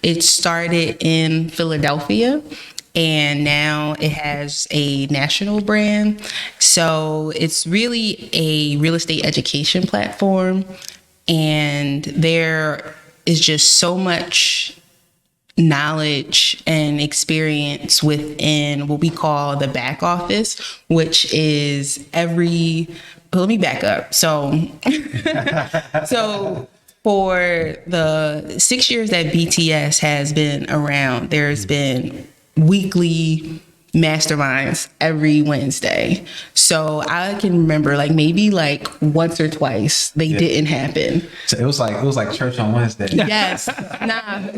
It started in Philadelphia, and now it has a national brand. So it's really a real estate education platform. And there is just so much knowledge and experience within what we call the back office, which is let me back up. So for the 6 years that BTS has been around, there's been weekly masterminds every Wednesday. So I can remember maybe once or twice they didn't happen. So it was like church on Wednesday. Yes.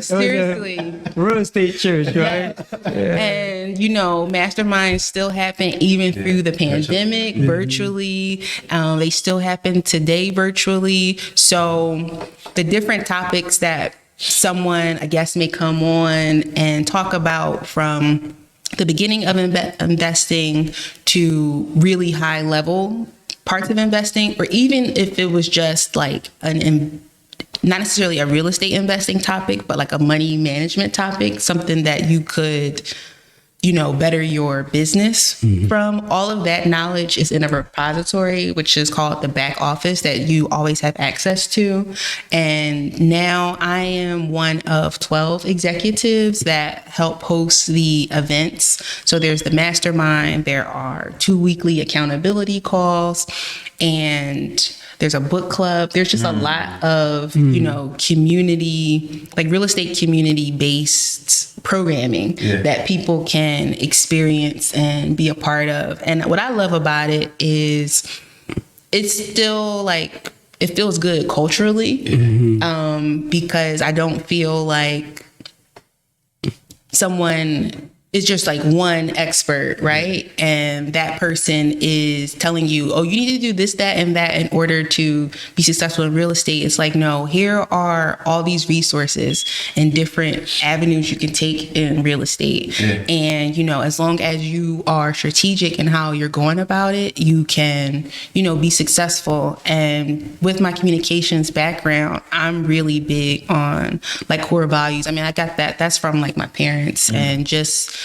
Seriously. Real estate church, right? Yeah. And masterminds still happen even through the pandemic, virtually. They still happen today virtually. So the different topics that someone, I guess, may come on and talk about, from the beginning of investing to really high level parts of investing, or even if it was just like not necessarily a real estate investing topic, but like a money management topic, something that you could, better your business from. All of that knowledge is in a repository, which is called the back office, that you always have access to. And now I am one of 12 executives that help host the events. So there's the mastermind, there are 2 weekly accountability calls, and there's a book club. There's just a lot of, community, like real estate community based programming that people can experience and be a part of. And what I love about it is it's still like, it feels good culturally, because I don't feel like someone is just like one expert, right? And that person is telling you, oh, you need to do this, that, and that in order to be successful in real estate. It's like, no, here are all these resources and different avenues you can take in real estate. Yeah. And, as long as you are strategic in how you're going about it, you can, be successful. And with my communications background, I'm really big on like core values. I mean, I got that's from like my parents, and just,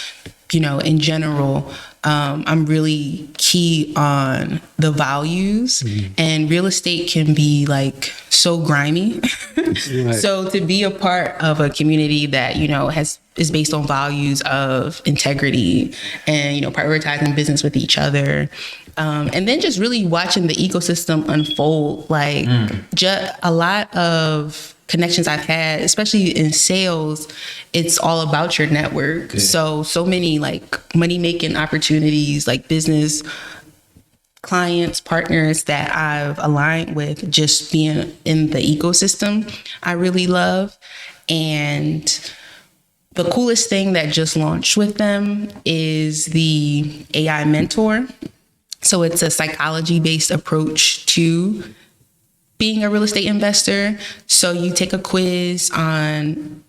in general, I'm really key on the values, and real estate can be like so grimy. Right. So to be a part of a community that, is based on values of integrity and, prioritizing business with each other. And then just really watching the ecosystem unfold, like just a lot of connections I've had, especially in sales, it's all about your network. Yeah. So many like money making opportunities, like business clients, partners that I've aligned with, just being in the ecosystem, I really love. And the coolest thing that just launched with them is the AI mentor. So it's a psychology-based approach to being a real estate investor. So you take a quiz on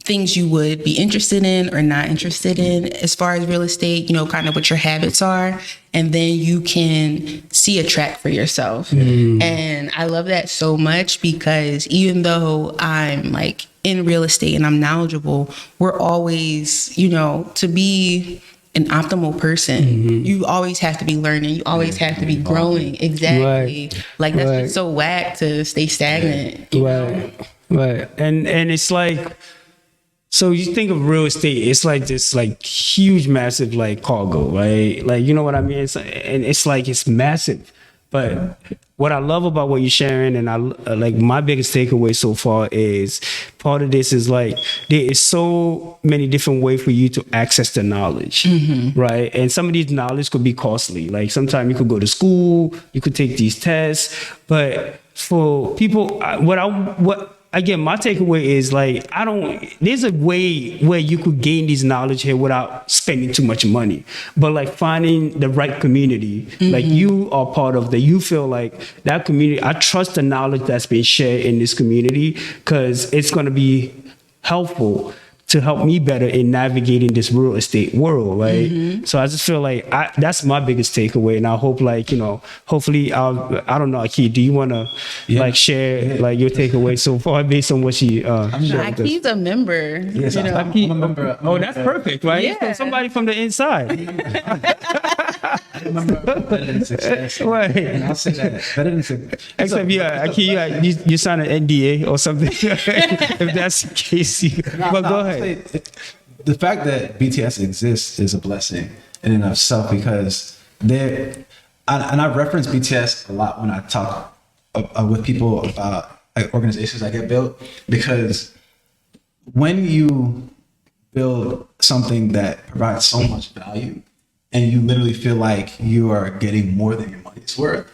things you would be interested in or not interested in as far as real estate, kind of what your habits are. And then you can see a track for yourself. And I love that so much, because even though I'm like in real estate and I'm knowledgeable, we're always, to be an optimal person, you always have to be learning. You always have to be growing. Exactly. Right. Like that's just so whack to stay stagnant. Right. And it's like, so you think of real estate, it's like this like huge, massive like cargo, right? Like, you know what I mean? It's massive. But what I love about what you're sharing, and I like my biggest takeaway so far is part of this is like there is so many different ways for you to access the knowledge, right? And some of these knowledge could be costly. Like sometimes you could go to school, you could take these tests, but for people, again, my takeaway is like, there's a way where you could gain this knowledge here without spending too much money, but like finding the right community, like you are part of that. You feel like that community, I trust the knowledge that's being shared in this community, because it's going to be helpful to help me better in navigating this real estate world, right? So I just feel like that's my biggest takeaway, and I hope, like, hopefully, I don't know, Aki, do you want to like share like your takeaway so far based on what she? Aki's a member. Yes, I'm a member. Oh, that's perfect, right? Yeah. So somebody from the inside. I remember better than success. Right. And I'll say that better than success. Except you sign an NDA or something. If that's the case, but go ahead. The fact that BTS exists is a blessing in and of itself, because I reference BTS a lot when I talk with people about like organizations that get built, because when you build something that provides so much value and you literally feel like you are getting more than your money's worth,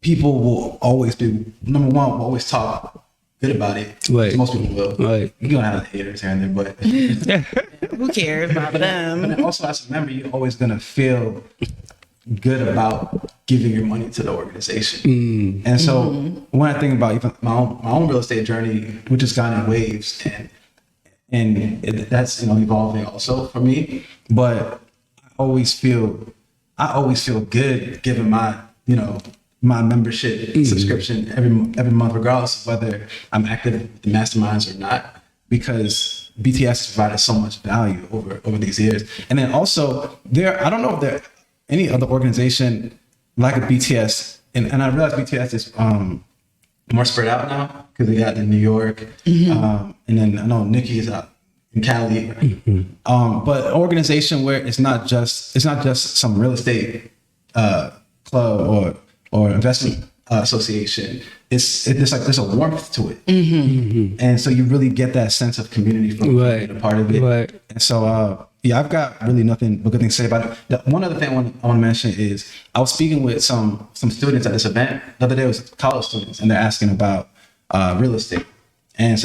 people will always be, number one, will always talk good about it. Right. Most people will. Right. You're going to have haters here and there, but who cares about them? But also, as a member, you're always going to feel good about giving your money to the organization. And so when I think about even my own real estate journey, which has gone in waves, and that's evolving also for me, but I always feel good giving my my membership subscription every month, regardless of whether I'm active with the masterminds or not, because BTS has provided so much value over these years. And then also I don't know if there any other organization like a BTS, and I realize BTS is more spread out now because we got in New York, and then I know Nikki is out in Cali, but an organization where it's not just some real estate club or investment association. It's like there's a warmth to it, and so you really get that sense of community from being a part of it. Right. And so I've got really nothing but good things to say about it. One other thing I want to mention is I was speaking with some students at this event the other day. It was college students, and they're asking about real estate, and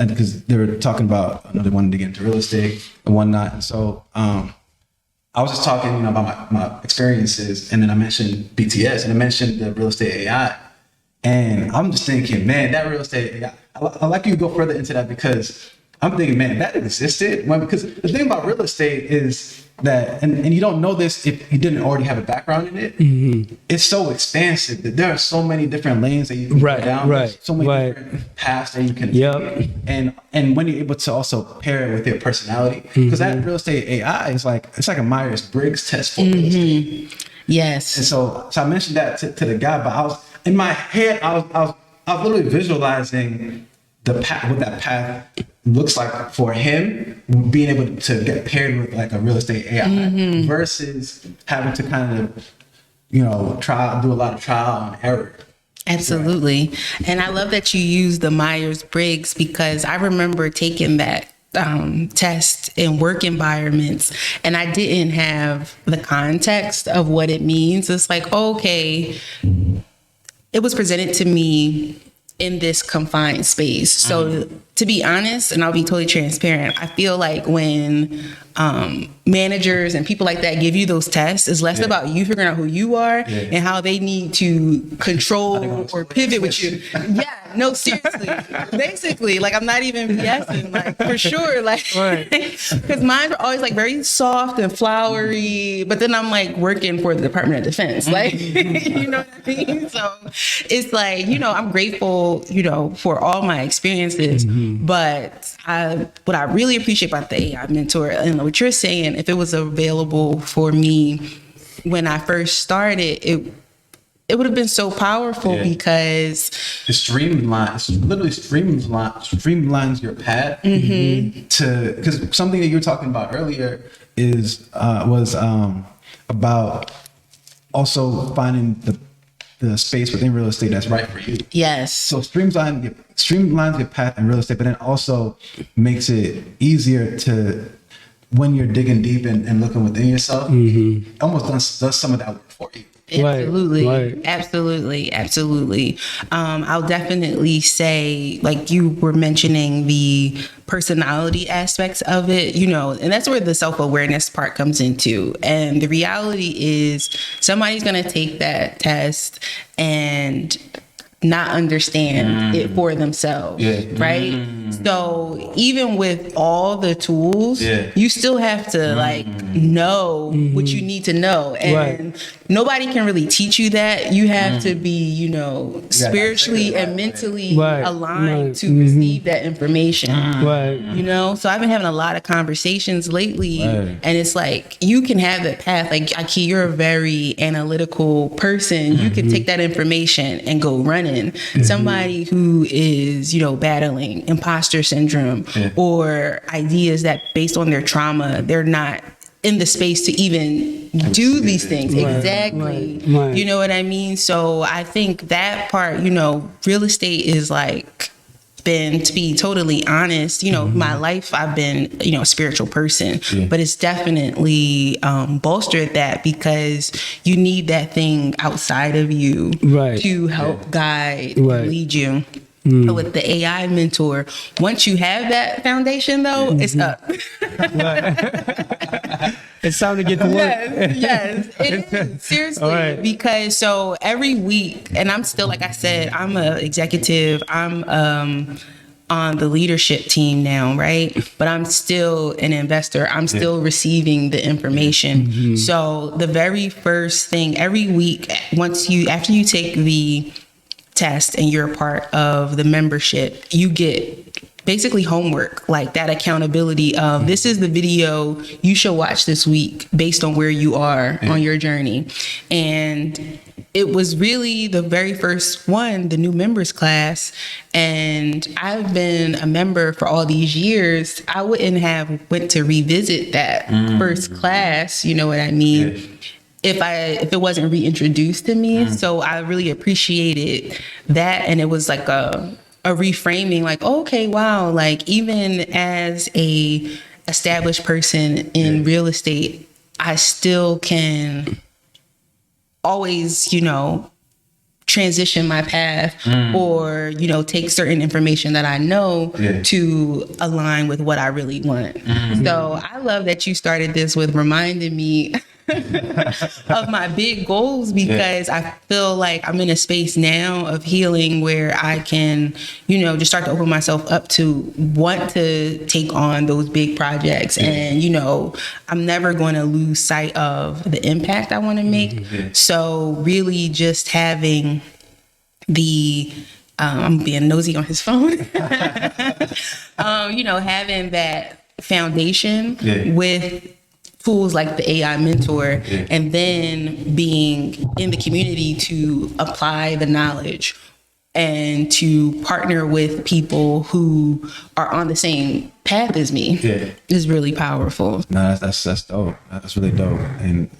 because they were talking about they wanted to get into real estate and whatnot, and so I was just talking about my experiences, and then I mentioned BTS, and I mentioned the real estate AI. And I'm just thinking, man, that real estate AI, I like you to go further into that, because I'm thinking, man, that existed. Because the thing about real estate is that, and you don't know this if you didn't already have a background in it, it's so expansive that there are so many different lanes that you can go down, so many different paths that you can take. And when you're able to also pair it with your personality, because that real estate AI is it's like a Myers-Briggs test for real estate. Yes. And so I mentioned that to the guy, but I was in my head, I was literally visualizing what that path looks like for him, being able to get paired with like a real estate AI versus having to kind of, do a lot of trial and error. Absolutely. Right. And I love that you use the Myers-Briggs, because I remember taking that test in work environments, and I didn't have the context of what it means. It's like, okay, it was presented to me in this confined space. So to be honest, and I'll be totally transparent, I feel like when managers and people like that give you those tests, it's less about you figuring out who you are and how they need to control or pivot with you. Yeah, no, seriously. Basically, like, I'm not even BSing, like, for sure. Like, because mine are always like very soft and flowery, but then I'm like working for the Department of Defense. Like, you know what I mean? So it's like, I'm grateful, for all my experiences. But what I really appreciate about the AI mentor and what you're saying, if it was available for me when I first started, it would have been so powerful because it literally streamlines your path because something that you were talking about earlier was about also finding the space within real estate that's right for you. Yes. So streamlines your path in real estate, but then also makes it easier to, when you're digging deep and looking within yourself, almost does some of that work for you. Absolutely. Right. Absolutely. I'll definitely say, like you were mentioning, the personality aspects of it, and that's where the self-awareness part comes into. And the reality is somebody's going to take that test and not understand it for themselves, right? So even with all the tools, you still have to know what you need to know, and nobody can really teach you that. You have to be, spiritually and mentally aligned to receive that information. So I've been having a lot of conversations lately, and it's like, you can have that path. Like, Aki, you're a very analytical person. You can take that information and go running. Somebody who is, battling imposter syndrome or ideas that based on their trauma, they're not in the space to even do these things. Exactly. You know what I mean? So I think that part, real estate is like, been, to be totally honest, my life, I've been, a spiritual person, but it's definitely bolstered that, because you need that thing outside of you to help guide and lead you. But with the AI mentor, once you have that foundation, though, it's up. It's time to get to work. Yes, it is. Seriously. Because so every week, and I'm still, like I said, I'm an executive. I'm on the leadership team now, right? But I'm still an investor. I'm still receiving the information. So the very first thing every week, after you take the test and you're a part of the membership, you get basically homework, like that accountability of this is the video you should watch this week based on where you are on your journey. And it was really the very first one, the new members class. And I've been a member for all these years. I wouldn't have went to revisit that first class, you know what I mean? If it wasn't reintroduced to me. So I really appreciated that. And it was like a reframing, like, oh, okay, wow, like even as a established person in real estate, I still can always, transition my path or, take certain information that I know to align with what I really want. So I love that you started this with reminding me of my big goals, because I feel like I'm in a space now of healing where I can, just start to open myself up to want to take on those big projects. And, I'm never going to lose sight of the impact I want to make. So really just having I'm being nosy on his phone, having that foundation with tools like the AI mentor, and then being in the community to apply the knowledge and to partner with people who are on the same path as me is really powerful. No, that's dope. That's really dope. And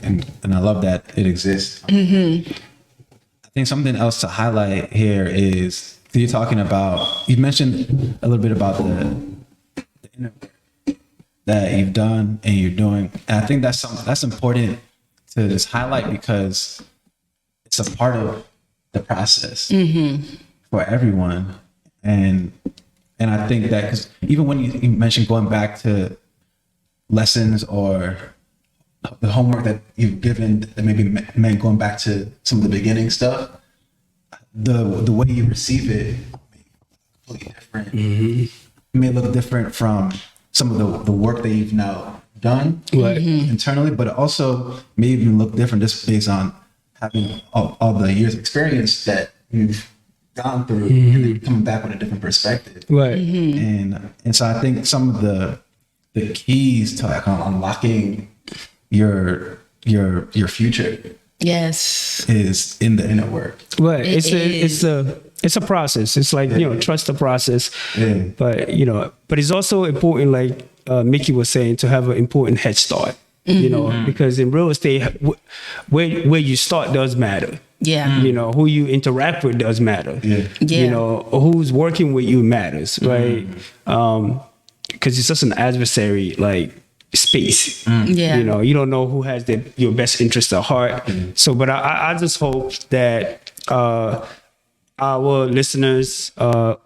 I love that it exists. I think something else to highlight here is you're talking about, you mentioned a little bit about the inner work that you've done and you're doing. And I think that's important to just highlight, because it's a part of the process for everyone. And I think that, because even when you mentioned going back to lessons or the homework that you've given that maybe meant going back to some of the beginning stuff, the way you receive it may be completely different. It may look different from some of the work that you've now done internally, but it also may even look different just based on having all the years of experience that you've gone through and then coming back with a different perspective. And so I think some of the keys to like unlocking your future is in the inner work. It's a process. It's like, trust the process. But it's also important, like Mickey was saying, to have an important head start, because in real estate, where you start does matter. Who you interact with does matter. Who's working with you matters, right? Because it's just an adversary, like, space. You don't know who has your best interest at heart. So, but I just hope that our listeners are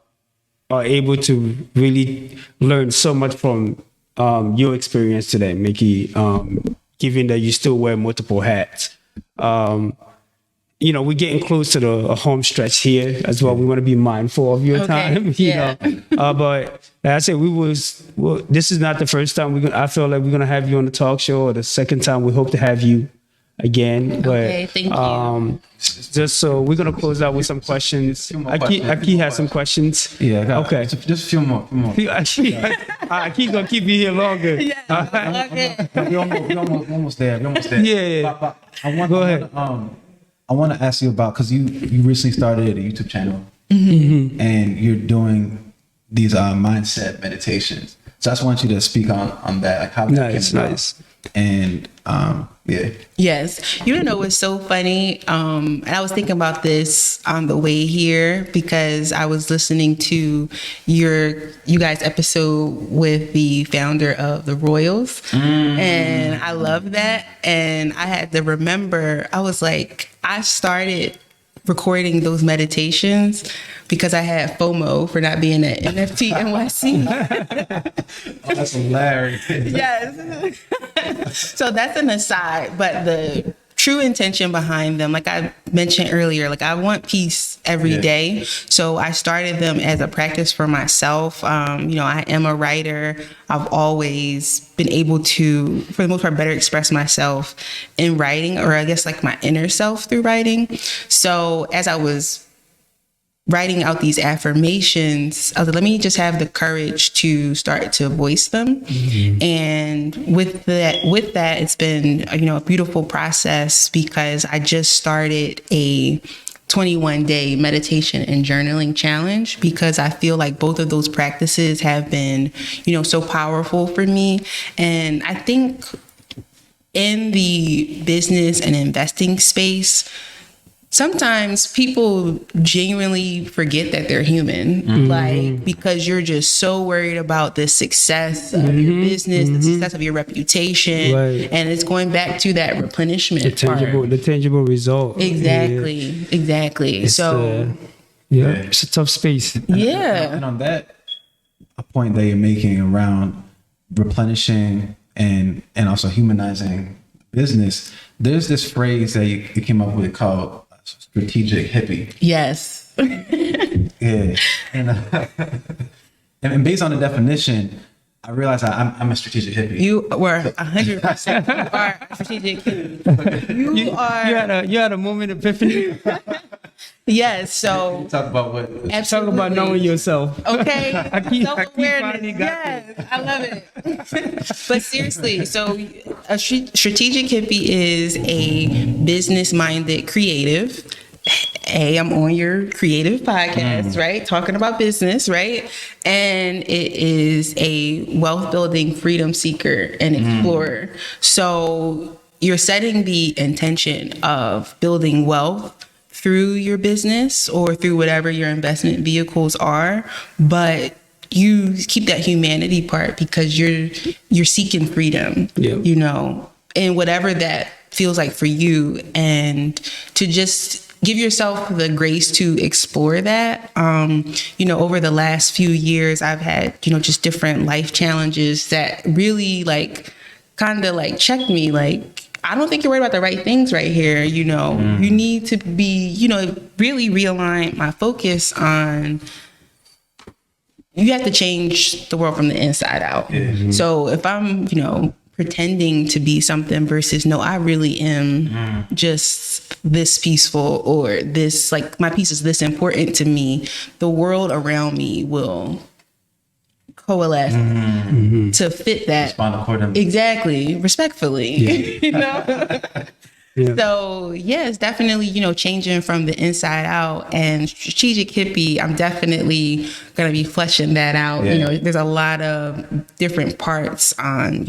able to really learn so much from your experience today, Mickey, given that you still wear multiple hats. We're getting close to the home stretch here as well. We want to be mindful of your time, but like I said, this is not the first time I feel like we're going to have you on the talk show, or the second time. We hope to have you again. But thank you. Just so we're going to close out with some questions. Aki has some questions. Okay. Just a few more. Aki's going to keep you here longer. We're almost there. But Go ahead. I want to ask you about, because you recently started a YouTube channel and you're doing these mindset meditations. So I just want you to speak on that, like how that came about. Nice. And Yes. It's so funny. And I was thinking about this on the way here, because I was listening to you guys' episode with the founder of the Royals. And I love that. And I had to remember, I was like, I started recording those meditations because I had FOMO for not being at NFT NYC. That's hilarious. Yes. So that's an aside, but the true intention behind them. Like I mentioned earlier, like I want peace every day. So I started them as a practice for myself. I am a writer. I've always been able to, for the most part, better express myself in writing, or I guess like my inner self through writing. So as I was writing out these affirmations, I was like, let me just have the courage to start to voice them. And with that, it's been, a beautiful process, because I just started a 21-day meditation and journaling challenge, because I feel like both of those practices have been, so powerful for me. And I think in the business and investing space, sometimes people genuinely forget that they're human, like, because you're just so worried about the success of your business, the success of your reputation, and it's going back to that replenishment, the tangible result. Exactly. It's it's a tough space. And on that, a point that you're making around replenishing and also humanizing business, there's this phrase that you came up with called strategic hippie. Yes. And based on the definition, I realized I'm a strategic hippie. You were 100%. You are a strategic hippie. You had a moment of epiphany. Yes. So talk about what? Talk about knowing yourself. Okay. Self-awareness. Yes, I love it. But seriously, so a strategic hippie is a business-minded creative. I'm on your creative podcast, right? Talking about business, right? And it is a wealth building freedom seeker and explorer. So you're setting the intention of building wealth through your business or through whatever your investment vehicles are, but you keep that humanity part, because you're seeking freedom, and whatever that feels like for you, and to just give yourself the grace to explore that. Over the last few years, I've had, just different life challenges that really kind of checked me. I don't think you're worried about the right things right here. You need to be, really realign my focus on, you have to change the world from the inside out. So if I'm, pretending to be something versus, no, I really am just this peaceful, or this, my piece is this important to me, the world around me will coalesce to fit that. Respond accordingly. Exactly. Respectfully. So it's definitely, changing from the inside out. And strategic hippie, I'm definitely going to be fleshing that out. There's a lot of different parts on,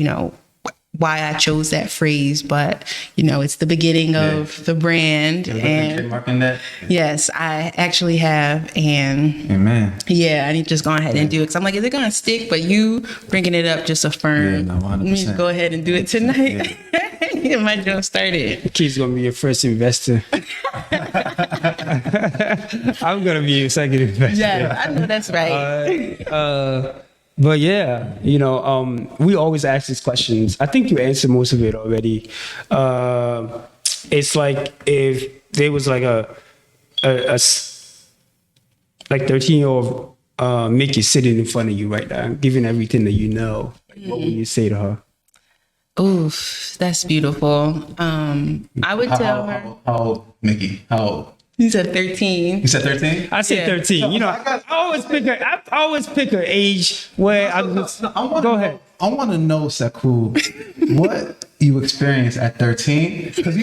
why I chose that phrase, but it's the beginning of the brand. And trademarking that? Yes, I actually have, and amen. Yeah, I need to just go ahead and do it, because I'm like, is it gonna stick? But you bringing it up just affirmed. Yeah, no, 100%. Let me just go ahead and do it tonight. Get my job started. Kid's gonna be your first investor. I'm gonna be your executive investor. Yeah, I know that's right. But we always ask these questions. I think you answered most of it already. It's like if there was like a 13-year-old Mickey sitting in front of you right now, giving everything that you know, what would you say to her? Oof, that's beautiful. I would tell her. How old, Mickey? How old? You said 13. You said 13? I said 13. I always pick an age where go ahead. I want to know, Saku, what you experienced at 13? Because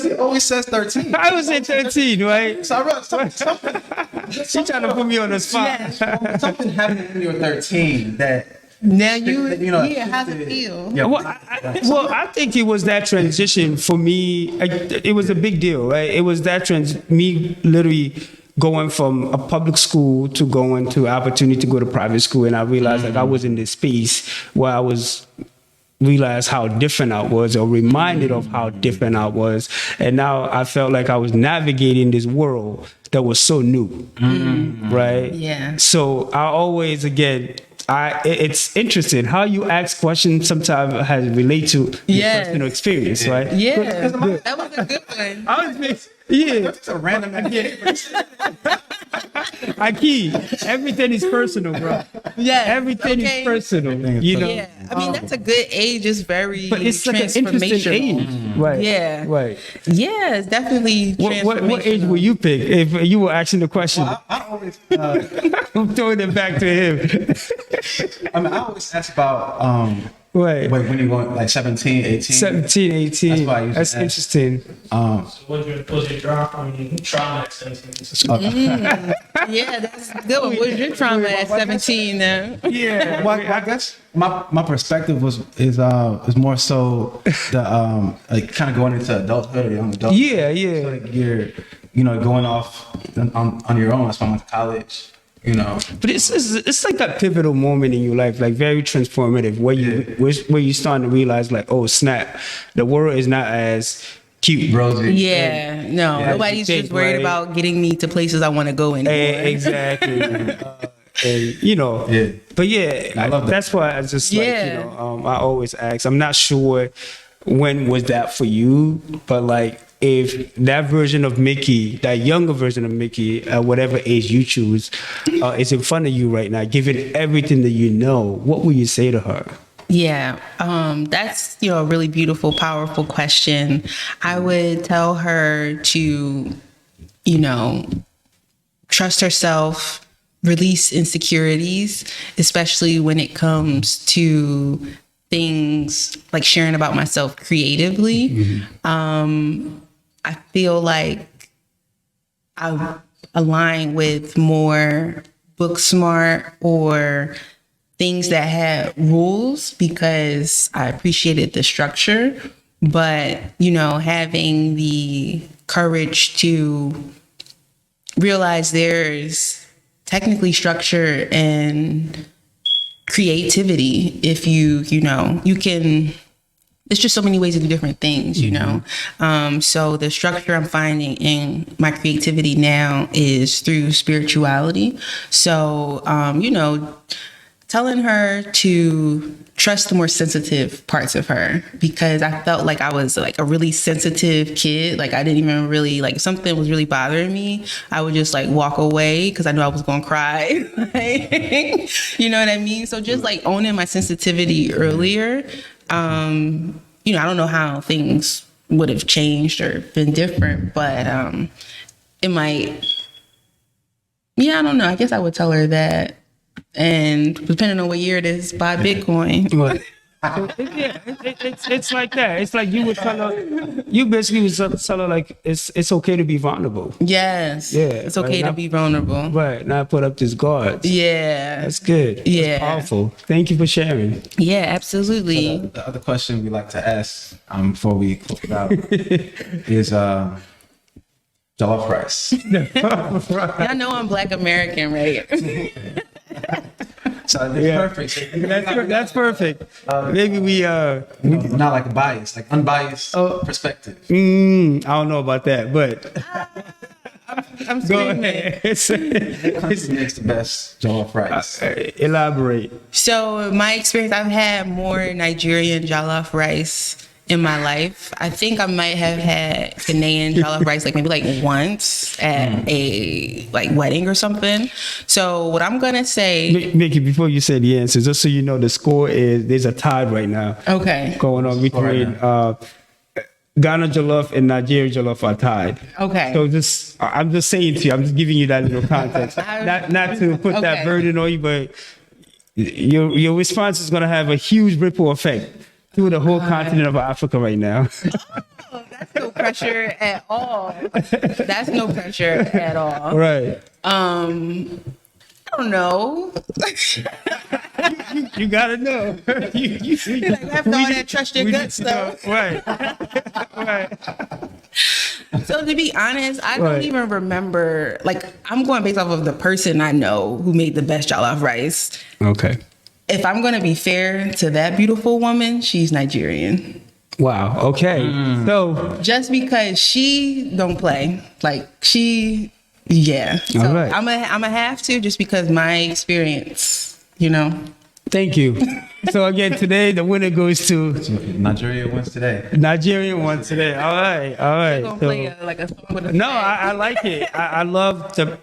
he always says 13. I was at 13, right? So I realized She's trying to put me on the spot. Yeah. Something happened when you were 13 that. Now how's it feel? Yeah. I think it was that transition for me. It was a big deal, right? It was that me literally going from a public school to going to opportunity to go to private school, and I realized I was in this space where I realized how different I was, or reminded of how different I was, and now I felt like I was navigating this world that was so new, right? Yeah. So I always, again, it's interesting how you ask questions sometimes has relate to your personal experience, right? Yeah, that was a good one. It's a random idea. Aki, everything is personal, bro. Yeah, everything is personal. You know. Yeah, I mean that's a good age. It's very but it's like an interesting age, right? Yeah, right. Yeah, it's definitely transformational. What age will you pick if you were asking the question? Well, I always, I'm throwing it back to him. I mean, I always ask about right. Wait, when you're going like 17, 18? 17, 18. That's interesting. So was your trauma at 17? Yeah, that's a good one. What was your trauma at 17 then? Yeah. Well, I guess my perspective is more so the like kind of going into adulthood or young adulthood. Yeah. So like you're going off on your own. That's why I went to college. But it's like that pivotal moment in your life, like very transformative, where you start to realize, like, oh snap, the world is not as cute, rosy. Yeah, no, nobody's just worried about getting me to places I want to go anymore. Exactly. And, but I love that. That's why I just like, I always ask. I'm not sure when was that for you, but like, if that version of Mickey, that younger version of Mickey, at whatever age you choose, is in front of you right now, given everything that you know, what will you say to her? Yeah, that's a really beautiful, powerful question. I would tell her to, trust herself, release insecurities, especially when it comes to things like sharing about myself creatively. Mm-hmm. I feel like I align with more book smart or things that had rules because I appreciated the structure, but, having the courage to realize there's technically structure and creativity if you can. It's just so many ways to do different things, So the structure I'm finding in my creativity now is through spirituality. So, telling her to trust the more sensitive parts of her, because I felt like I was like a really sensitive kid. Like I didn't even really, like if something was really bothering me, I would just like walk away because I knew I was going to cry. You know what I mean? So just like owning my sensitivity earlier. I don't know how things would have changed or been different, but it might. Yeah, I don't know. I guess I would tell her that. And depending on what year it is, buy Bitcoin. It's like that. It's like you would tell her, you basically would tell her like it's okay to be vulnerable. Yes. Yeah. It's okay to be vulnerable. Right. Not put up this guard. Yeah. That's good. Yeah. That's powerful. Thank you for sharing. Yeah, absolutely. So the other question we like to ask before we close it out is jollof rice. Y'all know I'm Black American, right? So it's perfect. That's perfect. Maybe we not like a bias, like unbiased perspective. I don't know about that, but I'm go ahead. Who makes the best jollof rice? Elaborate. So my experience, I've had more Nigerian jollof rice in my life. I think I might have had Ghanaian jollof rice like maybe like once at a like wedding or something. So what I'm gonna say, Mickey, before you say the answer, just so you know, the score is there's a tie right now. Okay. Going on between Ghana jollof and Nigeria jollof are tied. Okay. So I'm just saying to you, I'm just giving you that little context. not to put that burden on you, but your response is gonna have a huge ripple effect through the whole continent of Africa right now. Oh, that's no pressure at all. That's no pressure at all. Right. I don't know. You gotta know. you like after all that trust your gut stuff. Right. Right. So to be honest, I don't even remember. Like I'm going based off of the person I know who made the best jollof rice. Okay. If I'm going to be fair to that beautiful woman, she's Nigerian. Wow. Okay. So just because she don't play, like she, yeah. So all right. I'm a have to just because my experience you know. Thank you. So again, today the winner goes to Nigeria wins today. Nigeria won today. All right. We're gonna play like a song with a No, flag. I like it. I love the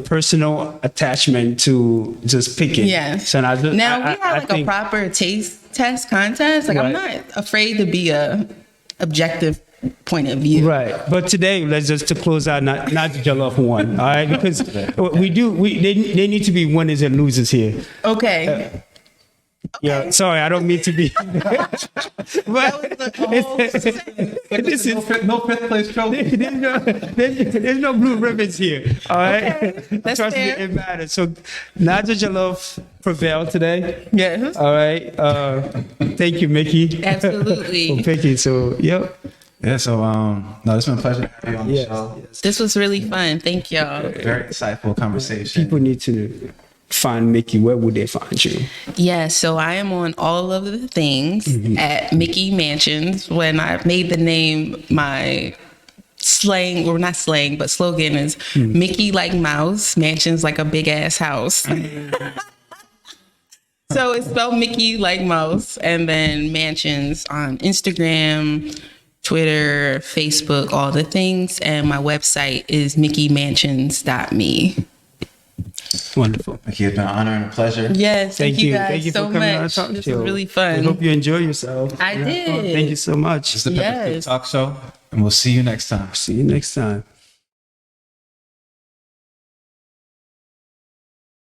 personal attachment to just picking. Yes. So now, Now we have like a proper taste test contest. Like I'm Right. not afraid to be a objective point of view. Right, but today let's just to close out not the jollof one, all right? Because they need to be winners and losers here. Okay. Yeah, sorry, I don't mean to be. But this is No fifth place trophy. there's no blue ribbons here. All right, Okay, that's trust fair. me, it matters. So Naja Jollof prevailed today. Yes. All right, thank you, Mickey. Absolutely. for picking. So yep. Yeah, so no, it's been a pleasure to have you on the Yes, show. yes. This was really fun. Thank y'all. Very insightful conversation. People need to find Mickey. Where would they find you? Yeah, so I am on all of the things at Mickey Mansions. When I made the name, my slang, or not slang, but slogan is Mickey like mouse, mansions like a big ass house. So it's spelled Mickey like mouse, and then mansions on Instagram, Twitter, Facebook, all the things. And my website is mickeymansions.me. Wonderful. Mikia, it's been an honor and a pleasure. Yes, thank you guys Thank you so for coming on much. Talk This Show. was really I fun. hope you enjoy yourself. I did. Thank you so much. It's the Pepper Yes. Soup Talk Show, and we'll see you next time. See you next time.